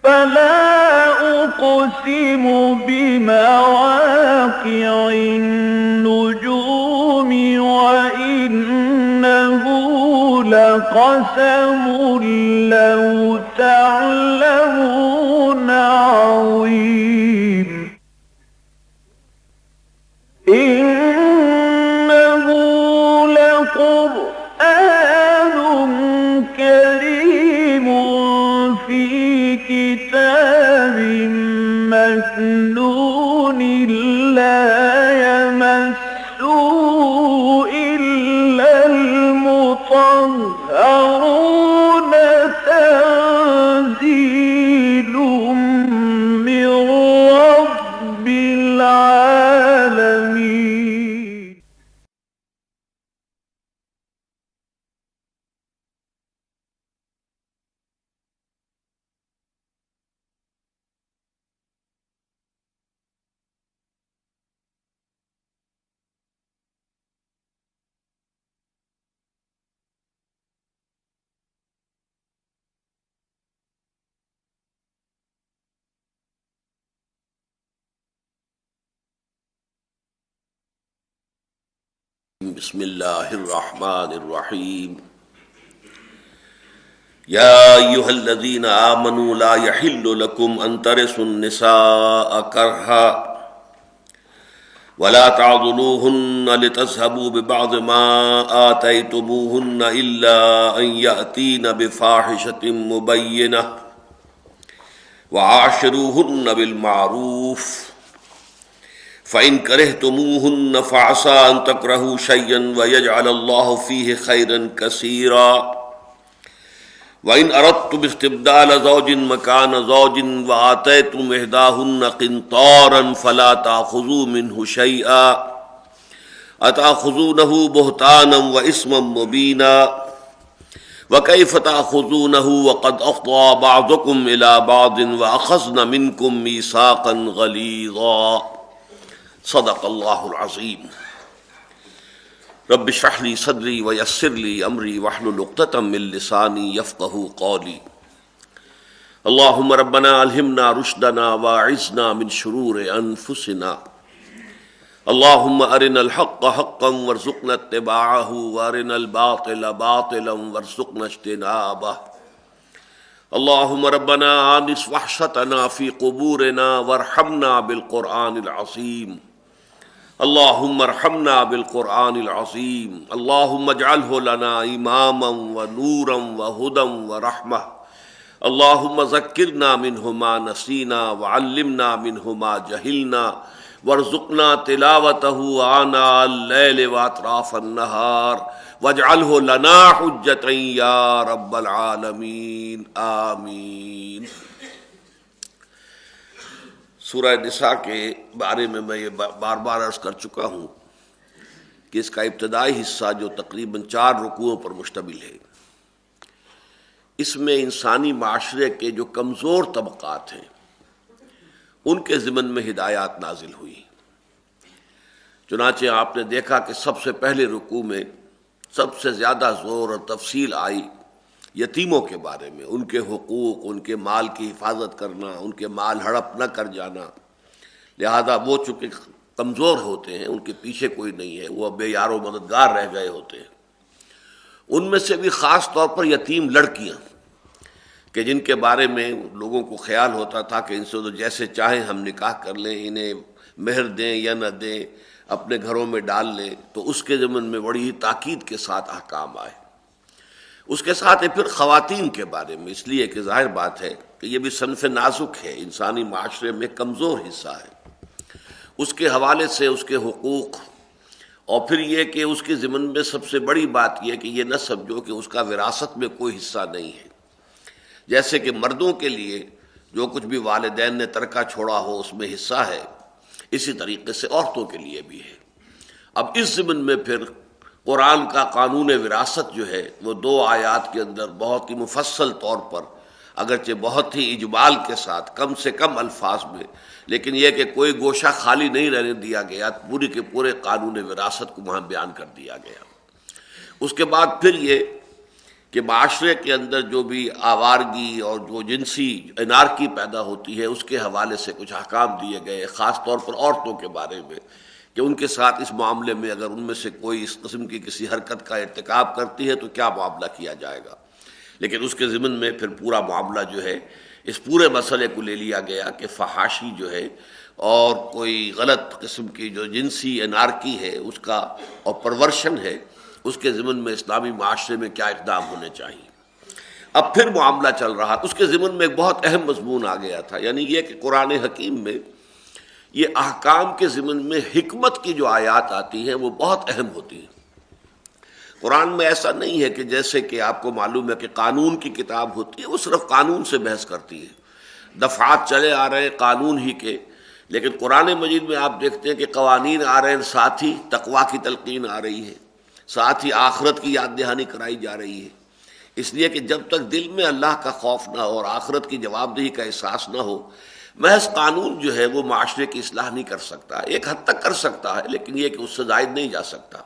فلا أقسم بمواقع النجوم وإنه لقسم لو تعلمون عظيم إنه لقرآن كريم في كتاب مكنون لا يمسه إلا المطهرون تنزيل من رب العالمين. بسم اللہ الرحمن الرحیم یا ایہا الذین آمنوا لا یحل لکم ان ترثوا النساء کرہا ولا تعضلوہن لتذہبوا ببعض ما آتیتموہن الا ان یأتین بفاحشۃ مبینہ وعاشروہن بالمعروف فَإِن كَرِهْتُمُوهُنَّ فَعَسَىٰ أَن تَكْرَهُوا شَيْئًا وَيَجْعَلَ اللَّهُ فِيهِ خَيْرًا كَثِيرًا وَإِنْ أَرَدتُّمُ اسْتِبْدَالَ زَوْجٍ مَّكَانَ زَوْجٍ وَآتَيْتُمْ إِحْدَاهُنَّ قِنطَارًا فَلَا تَأْخُذُوا مِنْهُ شَيْئًا أَتَأْخُذُونَهُ بُهْتَانًا وَإِثْمًا مُّبِينًا وَكَيْفَ تَأْخُذُونَهُ وَقَدْ أَفْضَىٰ بَعْضُكُمْ إِلَىٰ بَعْضٍ وَأَخَذْنَ مِنكُم مِّيثَاقًا غَلِيظًا صدق اللہ العظیم رب اشرح لی صدری ویسر لی امری واحلل عقدۃ من لسانی یفقہوا قولی اللہم ربنا الہمنا رشدنا واعذنا من شرور انفسنا اللہم ارنا الحق حقا وارزقنا اتباعہ وارنا الباطل باطلا وارزقنا اجتنابہ اللہم ربنا آنس وحشتنا فی قبورنا وارحمنا بالقرآن العظیم اللہم ارحمنا بالقرآن العظیم اللہم اجعلہ لنا اماما ونورا وہدی ورحمہ اللہم ذکرنا منہ ما نسینا وعلمنا منہ ما جہلنا وارزقنا تلاوتہ آناء اللیل واطراف النہار واجعلہ لنا حجتا یا رب العالمین آمین۔ سورہ نساء کے بارے میں یہ بار بار عرض کر چکا ہوں کہ اس کا ابتدائی حصہ جو تقریباً 4 رکوعوں پر مشتمل ہے، اس میں انسانی معاشرے کے جو کمزور طبقات ہیں ان کے ضمن میں ہدایات نازل ہوئی۔ چنانچہ آپ نے دیکھا کہ سب سے پہلے رکوع میں سب سے زیادہ زور اور تفصیل آئی یتیموں کے بارے میں، ان کے حقوق، ان کے مال کی حفاظت کرنا، ان کے مال ہڑپ نہ کر جانا، لہذا وہ چونکہ کمزور ہوتے ہیں، ان کے پیچھے کوئی نہیں ہے، وہ بے یار و مددگار رہ گئے ہوتے ہیں۔ ان میں سے بھی خاص طور پر یتیم لڑکیاں کہ جن کے بارے میں لوگوں کو خیال ہوتا تھا کہ ان سے تو جیسے چاہیں ہم نکاح کر لیں، انہیں مہر دیں یا نہ دیں، اپنے گھروں میں ڈال لیں، تو اس کے ضمن میں بڑی تاکید کے ساتھ احکام آئے۔ اس کے ساتھ ہی پھر خواتین کے بارے میں، اس لیے کہ ظاہر بات ہے کہ یہ بھی صنف نازک ہے، انسانی معاشرے میں کمزور حصہ ہے، اس کے حوالے سے اس کے حقوق، اور پھر یہ کہ اس کے ضمن میں سب سے بڑی بات یہ کہ یہ نہ سمجھو کہ اس کا وراثت میں کوئی حصہ نہیں ہے۔ جیسے کہ مردوں کے لیے جو کچھ بھی والدین نے ترکہ چھوڑا ہو اس میں حصہ ہے، اسی طریقے سے عورتوں کے لیے بھی ہے۔ اب اس ضمن میں پھر قرآن کا قانون وراثت جو ہے وہ 2 آیات کے اندر بہت ہی مفصل طور پر، اگرچہ بہت ہی اجمال کے ساتھ کم سے کم الفاظ میں، لیکن یہ کہ کوئی گوشہ خالی نہیں رہنے دیا گیا، پوری کے پورے قانون وراثت کو وہاں بیان کر دیا گیا۔ اس کے بعد پھر یہ کہ معاشرے کے اندر جو بھی آوارگی اور جو جنسی انارکی پیدا ہوتی ہے اس کے حوالے سے کچھ احکام دیے گئے، خاص طور پر عورتوں کے بارے میں، کہ ان کے ساتھ اس معاملے میں اگر ان میں سے کوئی اس قسم کی کسی حرکت کا ارتکاب کرتی ہے تو کیا معاملہ کیا جائے گا۔ لیکن اس کے ضمن میں پھر پورا معاملہ جو ہے اس پورے مسئلے کو لے لیا گیا کہ فحاشی جو ہے اور کوئی غلط قسم کی جو جنسی انارکی ہے اس کا اور پرورشن ہے، اس کے ضمن میں اسلامی معاشرے میں کیا اقدام ہونے چاہیے۔ اب پھر معاملہ چل رہا، اس کے ضمن میں ایک بہت اہم مضمون آ گیا تھا، یعنی یہ کہ قرآن حکیم میں یہ احکام کے ضمن میں حکمت کی جو آیات آتی ہیں وہ بہت اہم ہوتی ہیں۔ قرآن میں ایسا نہیں ہے کہ جیسے کہ آپ کو معلوم ہے کہ قانون کی کتاب ہوتی ہے وہ صرف قانون سے بحث کرتی ہے، دفعات چلے آ رہے ہیں قانون ہی کے، لیکن قرآن مجید میں آپ دیکھتے ہیں کہ قوانین آ رہے ہیں، ساتھ ہی تقویٰ کی تلقین آ رہی ہے، ساتھ ہی آخرت کی یاد دہانی کرائی جا رہی ہے، اس لیے کہ جب تک دل میں اللہ کا خوف نہ ہو اور آخرت کی جواب دہی کا احساس نہ ہو، محض قانون جو ہے وہ معاشرے کی اصلاح نہیں کر سکتا، ایک حد تک کر سکتا ہے لیکن یہ کہ اس سے زائد نہیں جا سکتا۔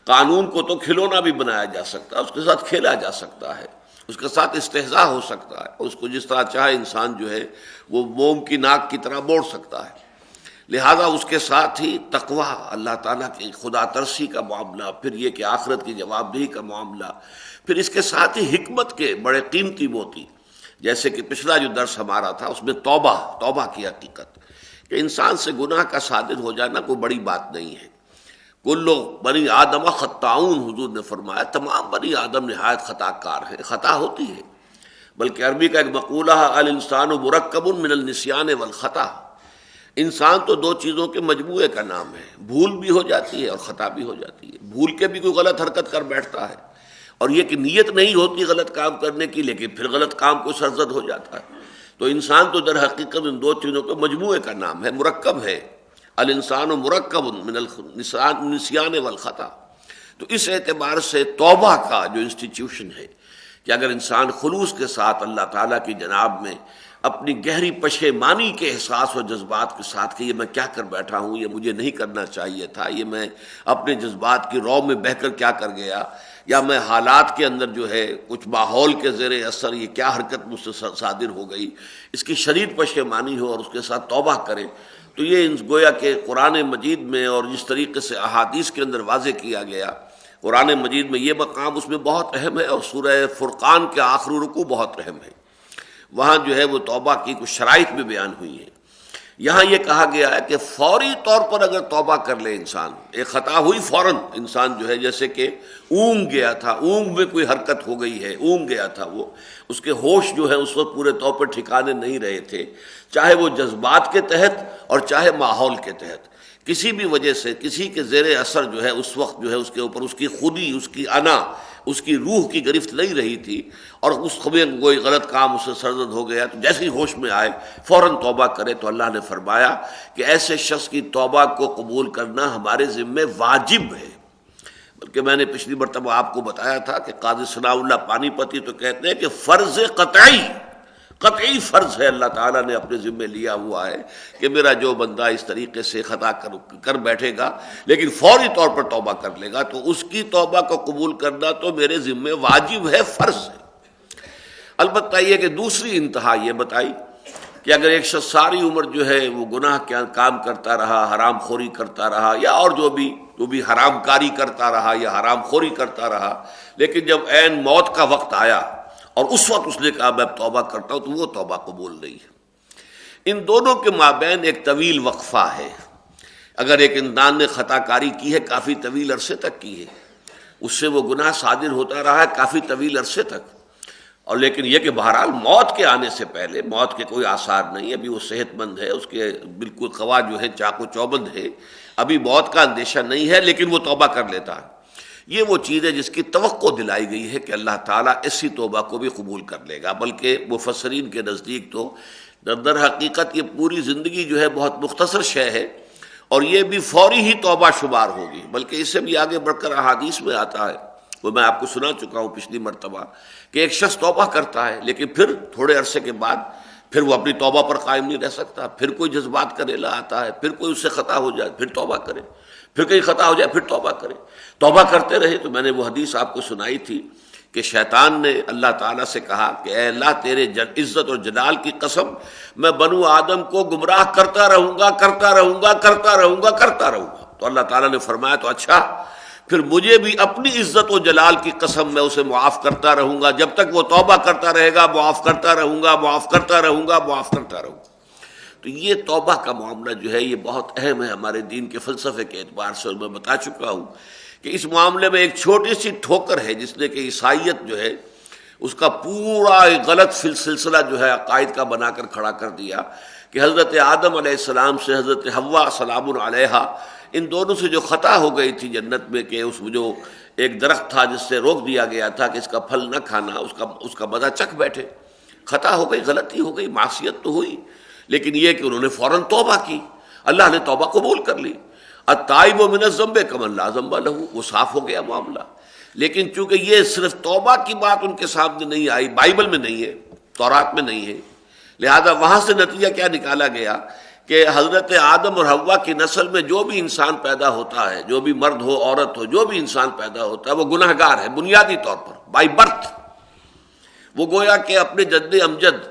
قانون کو تو کھلونا بھی بنایا جا سکتا ہے، اس کے ساتھ کھیلا جا سکتا ہے، اس کے ساتھ استہزاء ہو سکتا ہے، اس کو جس طرح چاہے انسان جو ہے وہ موم کی ناک کی طرح موڑ سکتا ہے۔ لہذا اس کے ساتھ ہی تقویٰ، اللہ تعالیٰ کی خدا ترسی کا معاملہ، پھر یہ کہ آخرت کی جواب دہی کا معاملہ، پھر اس کے ساتھ ہی حکمت کے بڑے قیمتی موتی، جیسے کہ پچھلا جو درس ہمارا تھا اس میں توبہ کی حقیقت، کہ انسان سے گناہ کا صادر ہو جانا کوئی بڑی بات نہیں ہے۔ کل بنی آدم خطاؤن، حضور نے فرمایا تمام بنی آدم نہایت خطا کار ہیں، خطا ہوتی ہے، بلکہ عربی کا ایک مقولہ الانسان مرکب من النسیان والخطا، انسان تو دو چیزوں کے مجموعے کا نام ہے، بھول بھی ہو جاتی ہے اور خطا بھی ہو جاتی ہے، بھول کے بھی کوئی غلط حرکت کر بیٹھتا ہے، اور یہ کہ نیت نہیں ہوتی غلط کام کرنے کی لیکن پھر غلط کام کو سرزد ہو جاتا ہے۔ تو انسان تو در حقیقت ان دو چیزوں کے مجموعے کا نام ہے، مرکب ہے، الانسان مرکب من النسیان والخطا۔ تو اس اعتبار سے توبہ کا جو انسٹیٹیوشن ہے کہ اگر انسان خلوص کے ساتھ اللہ تعالیٰ کی جناب میں اپنی گہری پشیمانی کے احساس و جذبات کے ساتھ کہ یہ میں کیا کر بیٹھا ہوں، یہ مجھے نہیں کرنا چاہیے تھا، یہ میں اپنے جذبات کی رو میں بہہ کر کیا کر گیا، یا میں حالات کے اندر جو ہے کچھ ماحول کے زیر اثر یہ کیا حرکت مجھ سے صادر ہو گئی، اس کی شدید پشیمانی ہو اور اس کے ساتھ توبہ کرے، تو یہ گویا کہ قرآن مجید میں اور جس طریقے سے احادیث کے اندر واضح کیا گیا، قرآن مجید میں یہ مقام اس میں بہت اہم ہے، اور سورہ فرقان کے آخری رکوع بہت اہم ہے، وہاں جو ہے وہ توبہ کی کچھ شرائط بھی بیان ہوئی ہیں۔ یہاں یہ کہا گیا ہے کہ فوری طور پر اگر توبہ کر لے انسان، ایک خطا ہوئی فوراً انسان جو ہے جیسے کہ اونگ گیا تھا، اونگ میں کوئی حرکت ہو گئی ہے، اونگ گیا تھا وہ، اس کے ہوش جو ہے اس وقت پورے طور پر ٹھکانے نہیں رہے تھے، چاہے وہ جذبات کے تحت اور چاہے ماحول کے تحت، کسی بھی وجہ سے کسی کے زیر اثر جو ہے اس وقت جو ہے اس کے اوپر اس کی خودی، اس کی انا، اس کی روح کی گرفت نہیں رہی تھی، اور اس خبر کوئی غلط کام اس سے سرزد ہو گیا تو جیسے ہی ہوش میں آئے فوراً توبہ کرے، تو اللہ نے فرمایا کہ ایسے شخص کی توبہ کو قبول کرنا ہمارے ذمہ واجب ہے۔ بلکہ میں نے پچھلی مرتبہ آپ کو بتایا تھا کہ قاضی ثناء اللہ پانی پتی تو کہتے ہیں کہ فرض قطعی فرض ہے، اللہ تعالیٰ نے اپنے ذمہ لیا ہوا ہے کہ میرا جو بندہ اس طریقے سے خطا کر بیٹھے گا لیکن فوری طور پر توبہ کر لے گا تو اس کی توبہ کو قبول کرنا تو میرے ذمہ واجب ہے، فرض ہے۔ البتہ یہ کہ دوسری انتہا یہ بتائی کہ اگر ایک شخص ساری عمر جو ہے وہ گناہ کا کام کرتا رہا، حرام خوری کرتا رہا، یا اور جو بھی حرام کاری کرتا رہا یا حرام خوری کرتا رہا، لیکن جب عین موت کا وقت آیا اور اس وقت اس نے کہا میں توبہ کرتا ہوں، تو وہ توبہ قبول نہیں ہے۔ ان دونوں کے مابین ایک طویل وقفہ ہے۔ اگر ایک انسان نے خطا کاری کی ہے کافی طویل عرصے تک کی ہے، اس سے وہ گناہ صادر ہوتا رہا ہے کافی طویل عرصے تک، اور لیکن یہ کہ بہرحال موت کے آنے سے پہلے، موت کے کوئی آثار نہیں، ابھی وہ صحت مند ہے، اس کے بالکل قوا جو ہے چاق و چوبند ہے، ابھی موت کا اندیشہ نہیں ہے، لیکن وہ توبہ کر لیتا ہے۔ یہ وہ چیز ہے جس کی توقع دلائی گئی ہے کہ اللہ تعالیٰ ایسی توبہ کو بھی قبول کر لے گا، بلکہ مفسرین کے نزدیک تو در حقیقت یہ پوری زندگی جو ہے بہت مختصر شے ہے، اور یہ بھی فوری ہی توبہ شمار ہوگی، بلکہ اس سے بھی آگے بڑھ کر احادیث میں آتا ہے، وہ میں آپ کو سنا چکا ہوں پچھلی مرتبہ، کہ ایک شخص توبہ کرتا ہے لیکن پھر تھوڑے عرصے کے بعد پھر وہ اپنی توبہ پر قائم نہیں رہ سکتا، پھر کوئی جذبات کا ریلا آتا ہے، پھر کوئی اس سے خطا ہو جائے پھر توبہ کرے، پھر کہیں خطا ہو جائے پھر توبہ کرے، توبہ کرتے رہے۔ تو میں نے وہ حدیث آپ کو سنائی تھی کہ شیطان نے اللہ تعالیٰ سے کہا کہ اے اللہ تیرے عزت اور جلال کی قسم، میں بنو آدم کو گمراہ کرتا رہوں گا کرتا رہوں گا کرتا رہوں گا کرتا رہوں گا۔ تو اللہ تعالیٰ نے فرمایا تو اچھا، پھر مجھے بھی اپنی عزت و جلال کی قسم میں اسے معاف کرتا رہوں گا، جب تک وہ توبہ کرتا رہے گا معاف کرتا رہوں گا، معاف کرتا رہوں گا، معاف کرتا رہوں گا۔ تو یہ توبہ کا معاملہ جو ہے یہ بہت اہم ہے ہمارے دین کے فلسفے کے اعتبار سے، اور میں بتا چکا ہوں کہ اس معاملے میں ایک چھوٹی سی ٹھوکر ہے جس نے کہ عیسائیت جو ہے اس کا پورا ایک غلط سلسلہ جو ہے عقائد کا بنا کر کھڑا کر دیا کہ حضرت آدم علیہ السلام سے حضرت حوا سلام علیہا، ان دونوں سے جو خطا ہو گئی تھی جنت میں کہ اس جو ایک درخت تھا جس سے روک دیا گیا تھا کہ اس کا پھل نہ کھانا، اس کا مزہ چکھ بیٹھے، خطا ہو گئی، غلطی ہو گئی، معصیت تو ہوئی، لیکن یہ کہ انہوں نے فوراً توبہ کی، اللہ نے توبہ قبول کر لی۔ التائب من الذنب کمن لا ذنب لہ، وہ صاف ہو گیا معاملہ۔ لیکن چونکہ یہ صرف توبہ کی بات ان کے سامنے نہیں آئی، بائبل میں نہیں ہے، تورات میں نہیں ہے، لہذا وہاں سے نتیجہ کیا نکالا گیا کہ حضرت آدم اور حوا کی نسل میں جو بھی انسان پیدا ہوتا ہے، جو بھی مرد ہو عورت ہو، جو بھی انسان پیدا ہوتا ہے وہ گناہ گار ہے بنیادی طور پر، بائی برتھ۔ وہ گویا کہ اپنے جد امجد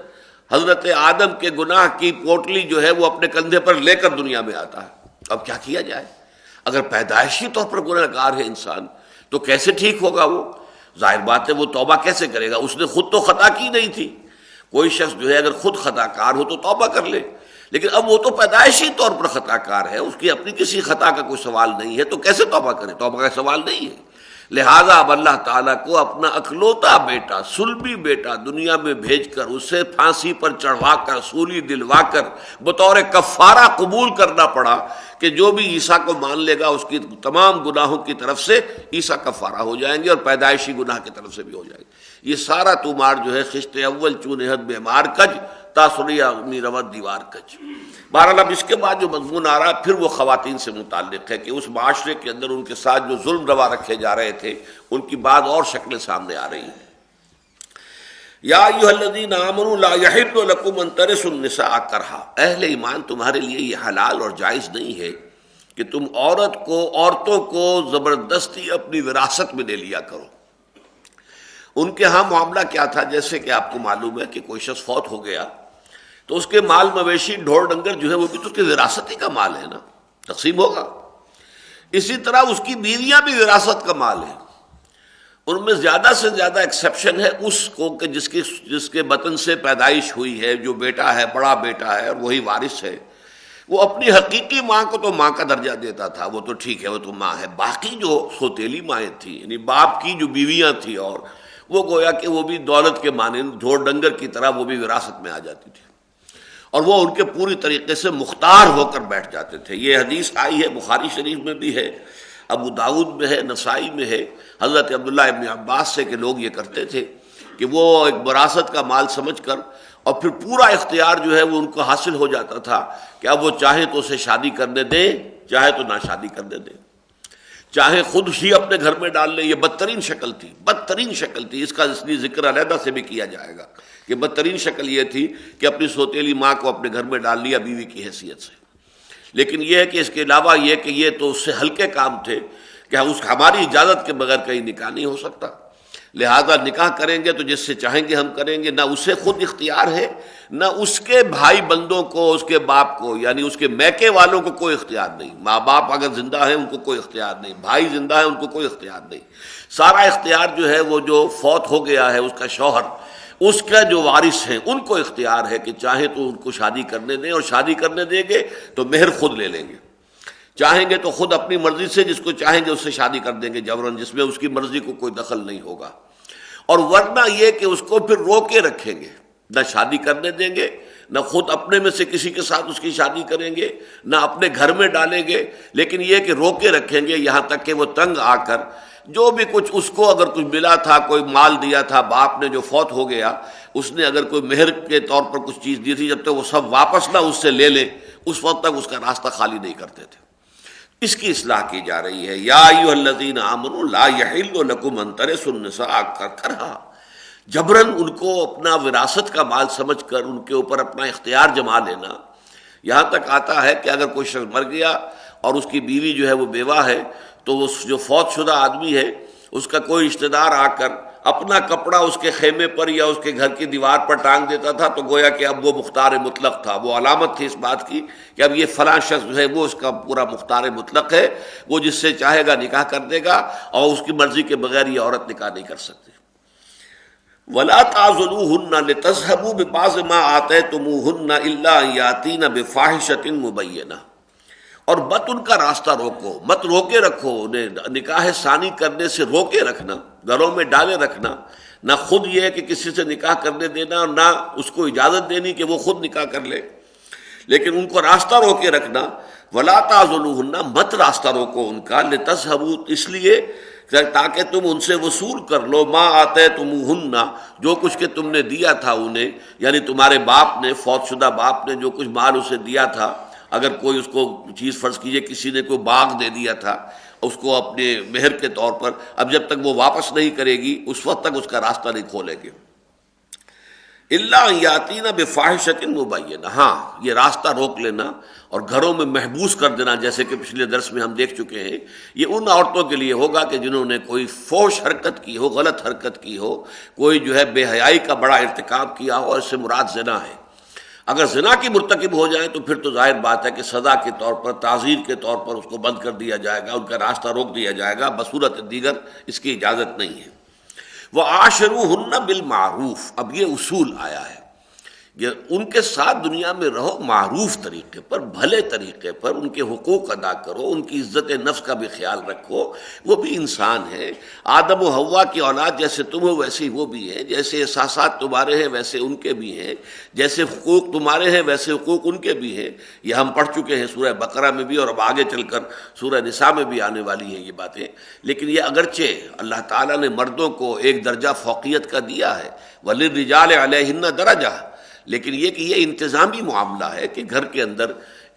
حضرت آدم کے گناہ کی پوٹلی جو ہے وہ اپنے کندھے پر لے کر دنیا میں آتا ہے۔ اب کیا کیا جائے؟ اگر پیدائشی طور پر گناہ گار ہے انسان تو کیسے ٹھیک ہوگا؟ وہ ظاہر بات ہے وہ توبہ کیسے کرے گا؟ اس نے خود تو خطا کی نہیں تھی۔ کوئی شخص جو ہے اگر خود خطا کار ہو تو توبہ کر لے، لیکن اب وہ تو پیدائشی طور پر خطا کار ہے، اس کی اپنی کسی خطا کا کوئی سوال نہیں ہے، تو کیسے توبہ کرے؟ توبہ کا سوال نہیں ہے۔ لہذا اب اللہ تعالیٰ کو اپنا اکلوتا بیٹا، صلبی بیٹا دنیا میں بھیج کر اسے پھانسی پر چڑھوا کر سولی دلوا کر بطور کفارہ قبول کرنا پڑا کہ جو بھی عیسیٰ کو مان لے گا اس کی تمام گناہوں کی طرف سے عیسیٰ کفارہ ہو جائیں گے اور پیدائشی گناہ کی طرف سے بھی ہو جائیں گے۔ یہ سارا تمار جو ہے خشت اول چونہد بیمار کج تاثریا امی روت دیوار کج۔ بہرحال اب اس کے بعد جو مضمون آ رہا ہے پھر وہ خواتین سے متعلق ہے کہ اس معاشرے کے اندر ان کے ساتھ جو ظلم روا رکھے جا رہے تھے ان کی بعض اور شکلیں سامنے آ رہی ہیں۔ یا ایھا الذین آمنوا لا یحل لکم ان ترثوا النساء کرہا، اہل ایمان تمہارے لیے یہ حلال اور جائز نہیں ہے کہ تم عورتوں کو زبردستی اپنی وراثت میں لے لیا کرو۔ ان کے ہاں معاملہ کیا تھا؟ جیسے کہ آپ کو معلوم ہے کہ کوئی شخص فوت ہو گیا تو اس کے مال مویشی ڈھور ڈنگر جو ہے وہ بھی تو اس کے وراثت ہی کا مال ہے نا، تقسیم ہوگا۔ اسی طرح اس کی بیویاں بھی وراثت کا مال ہے۔ ان میں زیادہ سے زیادہ ایکسیپشن ہے اس کو کہ جس کے بطن سے پیدائش ہوئی ہے، جو بیٹا ہے، بڑا بیٹا ہے اور وہی وارث ہے، وہ اپنی حقیقی ماں کو تو ماں کا درجہ دیتا تھا، وہ تو ٹھیک ہے، وہ تو ماں ہے۔ باقی جو سوتیلی مائیں تھیں، یعنی باپ کی جو بیویاں تھیں، اور وہ گویا کہ وہ بھی دولت کے مانند ڈھور ڈنگر کی طرح وہ بھی وراثت میں آ جاتی تھی، اور وہ ان کے پوری طریقے سے مختار ہو کر بیٹھ جاتے تھے۔ یہ حدیث آئی ہے، بخاری شریف میں بھی ہے، ابو داؤد میں ہے، نسائی میں ہے، حضرت عبداللہ ابن عباس سے کہ لوگ یہ کرتے تھے کہ وہ ایک وراثت کا مال سمجھ کر اور پھر پورا اختیار جو ہے وہ ان کو حاصل ہو جاتا تھا کہ اب وہ چاہیں تو اسے شادی کرنے دیں، چاہے تو نہ شادی کرنے دیں، چاہے خود ہی اپنے گھر میں ڈال لیں۔ یہ بدترین شکل تھی، بدترین شکل تھی، اس کا اس لیے ذکر علیحدہ سے بھی کیا جائے گا کہ بدترین شکل یہ تھی کہ اپنی سوتیلی ماں کو اپنے گھر میں ڈال لیا بیوی کی حیثیت سے۔ لیکن یہ ہے کہ اس کے علاوہ یہ کہ یہ تو اس سے ہلکے کام تھے کہ ہماری اجازت کے بغیر کہیں نکاح نہیں ہو سکتا، لہذا نکاح کریں گے تو جس سے چاہیں گے ہم کریں گے، نہ اسے خود اختیار ہے، نہ اس کے بھائی بندوں کو، اس کے باپ کو، یعنی اس کے میکے والوں کو کوئی اختیار نہیں۔ ماں باپ اگر زندہ ہیں ان کو کوئی اختیار نہیں، بھائی زندہ ہیں ان کو کوئی اختیار نہیں۔ سارا اختیار جو ہے وہ جو فوت ہو گیا ہے اس کا شوہر، اس کا جو وارث ہیں ان کو اختیار ہے کہ چاہیں تو ان کو شادی کرنے دیں، اور شادی کرنے دیں گے تو مہر خود لے لیں گے، چاہیں گے تو خود اپنی مرضی سے جس کو چاہیں گے اس سے شادی کر دیں گے جبراً، جس میں اس کی مرضی کو کوئی دخل نہیں ہوگا، اور ورنہ یہ کہ اس کو پھر روکے رکھیں گے، نہ شادی کرنے دیں گے، نہ خود اپنے میں سے کسی کے ساتھ اس کی شادی کریں گے، نہ اپنے گھر میں ڈالیں گے، لیکن یہ کہ روکے رکھیں گے یہاں تک کہ وہ تنگ آ کر جو بھی کچھ اس کو اگر کچھ ملا تھا، کوئی مال دیا تھا باپ نے جو فوت ہو گیا، اس نے اگر کوئی مہر کے طور پر کچھ چیز دی تھی، جب تک وہ سب واپس نہ اس سے لے لے اس وقت تک اس کا راستہ خالی نہیں کرتے تھے۔ اس کی اصلاح کی جا رہی ہے۔ یا ایھا الذین آمنوا لا یحل لکم ان ترثوا النساء کرہا، جبراً ان کو اپنا وراثت کا مال سمجھ کر ان کے اوپر اپنا اختیار جما لینا۔ یہاں تک آتا ہے کہ اگر کوئی شخص مر گیا اور اس کی بیوی جو ہے وہ بیوہ ہے، تو وہ جو فوت شدہ آدمی ہے اس کا کوئی رشتہ دار آ کر اپنا کپڑا اس کے خیمے پر یا اس کے گھر کی دیوار پر ٹانگ دیتا تھا تو گویا کہ اب وہ مختار مطلق تھا، وہ علامت تھی اس بات کی کہ اب یہ فلاں شخص جو ہے وہ اس کا پورا مختار مطلق ہے، وہ جس سے چاہے گا نکاح کر دے گا اور اس کی مرضی کے بغیر یہ عورت نکاح نہیں کر سکتی۔ وَلَا تَعْضُلُوهُنَّ لِتَذْهَبُوا بِبَعْضِ مَا آتَيْتُمُوهُنَّ إِلَّا أَن يَأْتِينَ بِفَاحِشَةٍ مُبَيِّنَةٍ، اور مت ان کا راستہ روکو، مت روکے رکھو انہیں، نکاح ثانی کرنے سے روکے رکھنا، گھروں میں ڈالے رکھنا، نہ خود یہ ہے کہ کسی سے نکاح کرنے دینا اور نہ اس کو اجازت دینی کہ وہ خود نکاح کر لے، لیکن ان کو راستہ روکے رکھنا۔ وَلَا تَعْضُلُوهُنَّ، مت راستہ روکو ان کا، لِتَذْهَبُوا، اس لیے تاکہ تم ان سے وصول کر لو، ما آتیتموہن، جو کچھ کہ تم نے دیا تھا انہیں، یعنی تمہارے باپ نے، فوت شدہ باپ نے جو کچھ مال اسے دیا تھا، اگر کوئی اس کو چیز فرض کیجئے کسی نے کوئی باغ دے دیا تھا اس کو اپنے مہر کے طور پر، اب جب تک وہ واپس نہیں کرے گی اس وقت تک اس کا راستہ نہیں کھولے گے۔ الا ان یاتین بفاحشۃ مبینہ، ہاں یہ راستہ روک لینا اور گھروں میں محبوس کر دینا، جیسے کہ پچھلے درس میں ہم دیکھ چکے ہیں، یہ ان عورتوں کے لیے ہوگا کہ جنہوں نے کوئی فوش حرکت کی ہو، غلط حرکت کی ہو، کوئی جو ہے بے حیائی کا بڑا ارتکاب کیا ہو، اور اس سے مراد زنا ہے۔ اگر زنا کی مرتکب ہو جائیں تو پھر تو ظاہر بات ہے کہ سزا کے طور پر، تعزیر کے طور پر اس کو بند کر دیا جائے گا، ان کا راستہ روک دیا جائے گا، بصورت دیگر اس کی اجازت نہیں ہے۔ وَعَاشِرُوهُنَّ بِالْمَعْرُوفِ، اب یہ اصول آیا ہے کہ ان کے ساتھ دنیا میں رہو معروف طریقے پر، بھلے طریقے پر، ان کے حقوق ادا کرو، ان کی عزت نفس کا بھی خیال رکھو، وہ بھی انسان ہے، آدم و حوا کی اولاد جیسے تم ہو ویسے ہی وہ بھی ہیں، جیسے احساسات تمہارے ہیں ویسے ان کے بھی ہیں، جیسے حقوق تمہارے ہیں ویسے حقوق ان کے بھی ہیں۔ یہ ہم پڑھ چکے ہیں سورہ بقرہ میں بھی، اور اب آگے چل کر سورہ نساء میں بھی آنے والی ہیں یہ باتیں، لیکن یہ اگرچہ اللہ تعالیٰ نے مردوں کو ایک درجہ فوقیت کا دیا ہے، وَلِلرِّجَالِ عَلَيْهِنَّ دَرَجَةٌ، لیکن یہ کہ یہ انتظامی معاملہ ہے کہ گھر کے اندر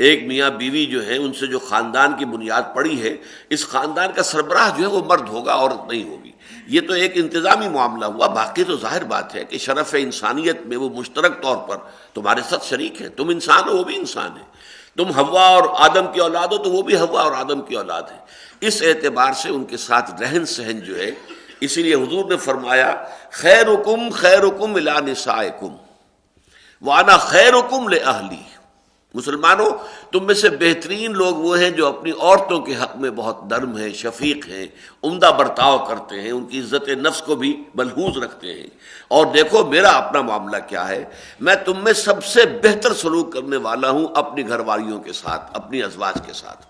ایک میاں بیوی جو ہیں ان سے جو خاندان کی بنیاد پڑی ہے، اس خاندان کا سربراہ جو ہے وہ مرد ہوگا، عورت نہیں ہوگی۔ یہ تو ایک انتظامی معاملہ ہوا، باقی تو ظاہر بات ہے کہ شرف انسانیت میں وہ مشترک طور پر تمہارے ساتھ شریک ہیں، تم انسان ہو وہ بھی انسان ہے، تم حوا اور آدم کی اولاد ہو تو وہ بھی حوا اور آدم کی اولاد ہے۔ اس اعتبار سے ان کے ساتھ رہن سہن جو ہے، اسی لیے حضور نے فرمایا خیرکم خیرکم الی نسائکم وَأَنَا خَيْرُكُمْ لِأَهْلِي، مسلمانوں تم میں سے بہترین لوگ وہ ہیں جو اپنی عورتوں کے حق میں بہت نرم ہیں، شفیق ہیں، عمدہ برتاؤ کرتے ہیں، ان کی عزت نفس کو بھی ملحوظ رکھتے ہیں، اور دیکھو میرا اپنا معاملہ کیا ہے، میں تم میں سب سے بہتر سلوک کرنے والا ہوں اپنی گھر والیوں کے ساتھ، اپنی ازواج کے ساتھ۔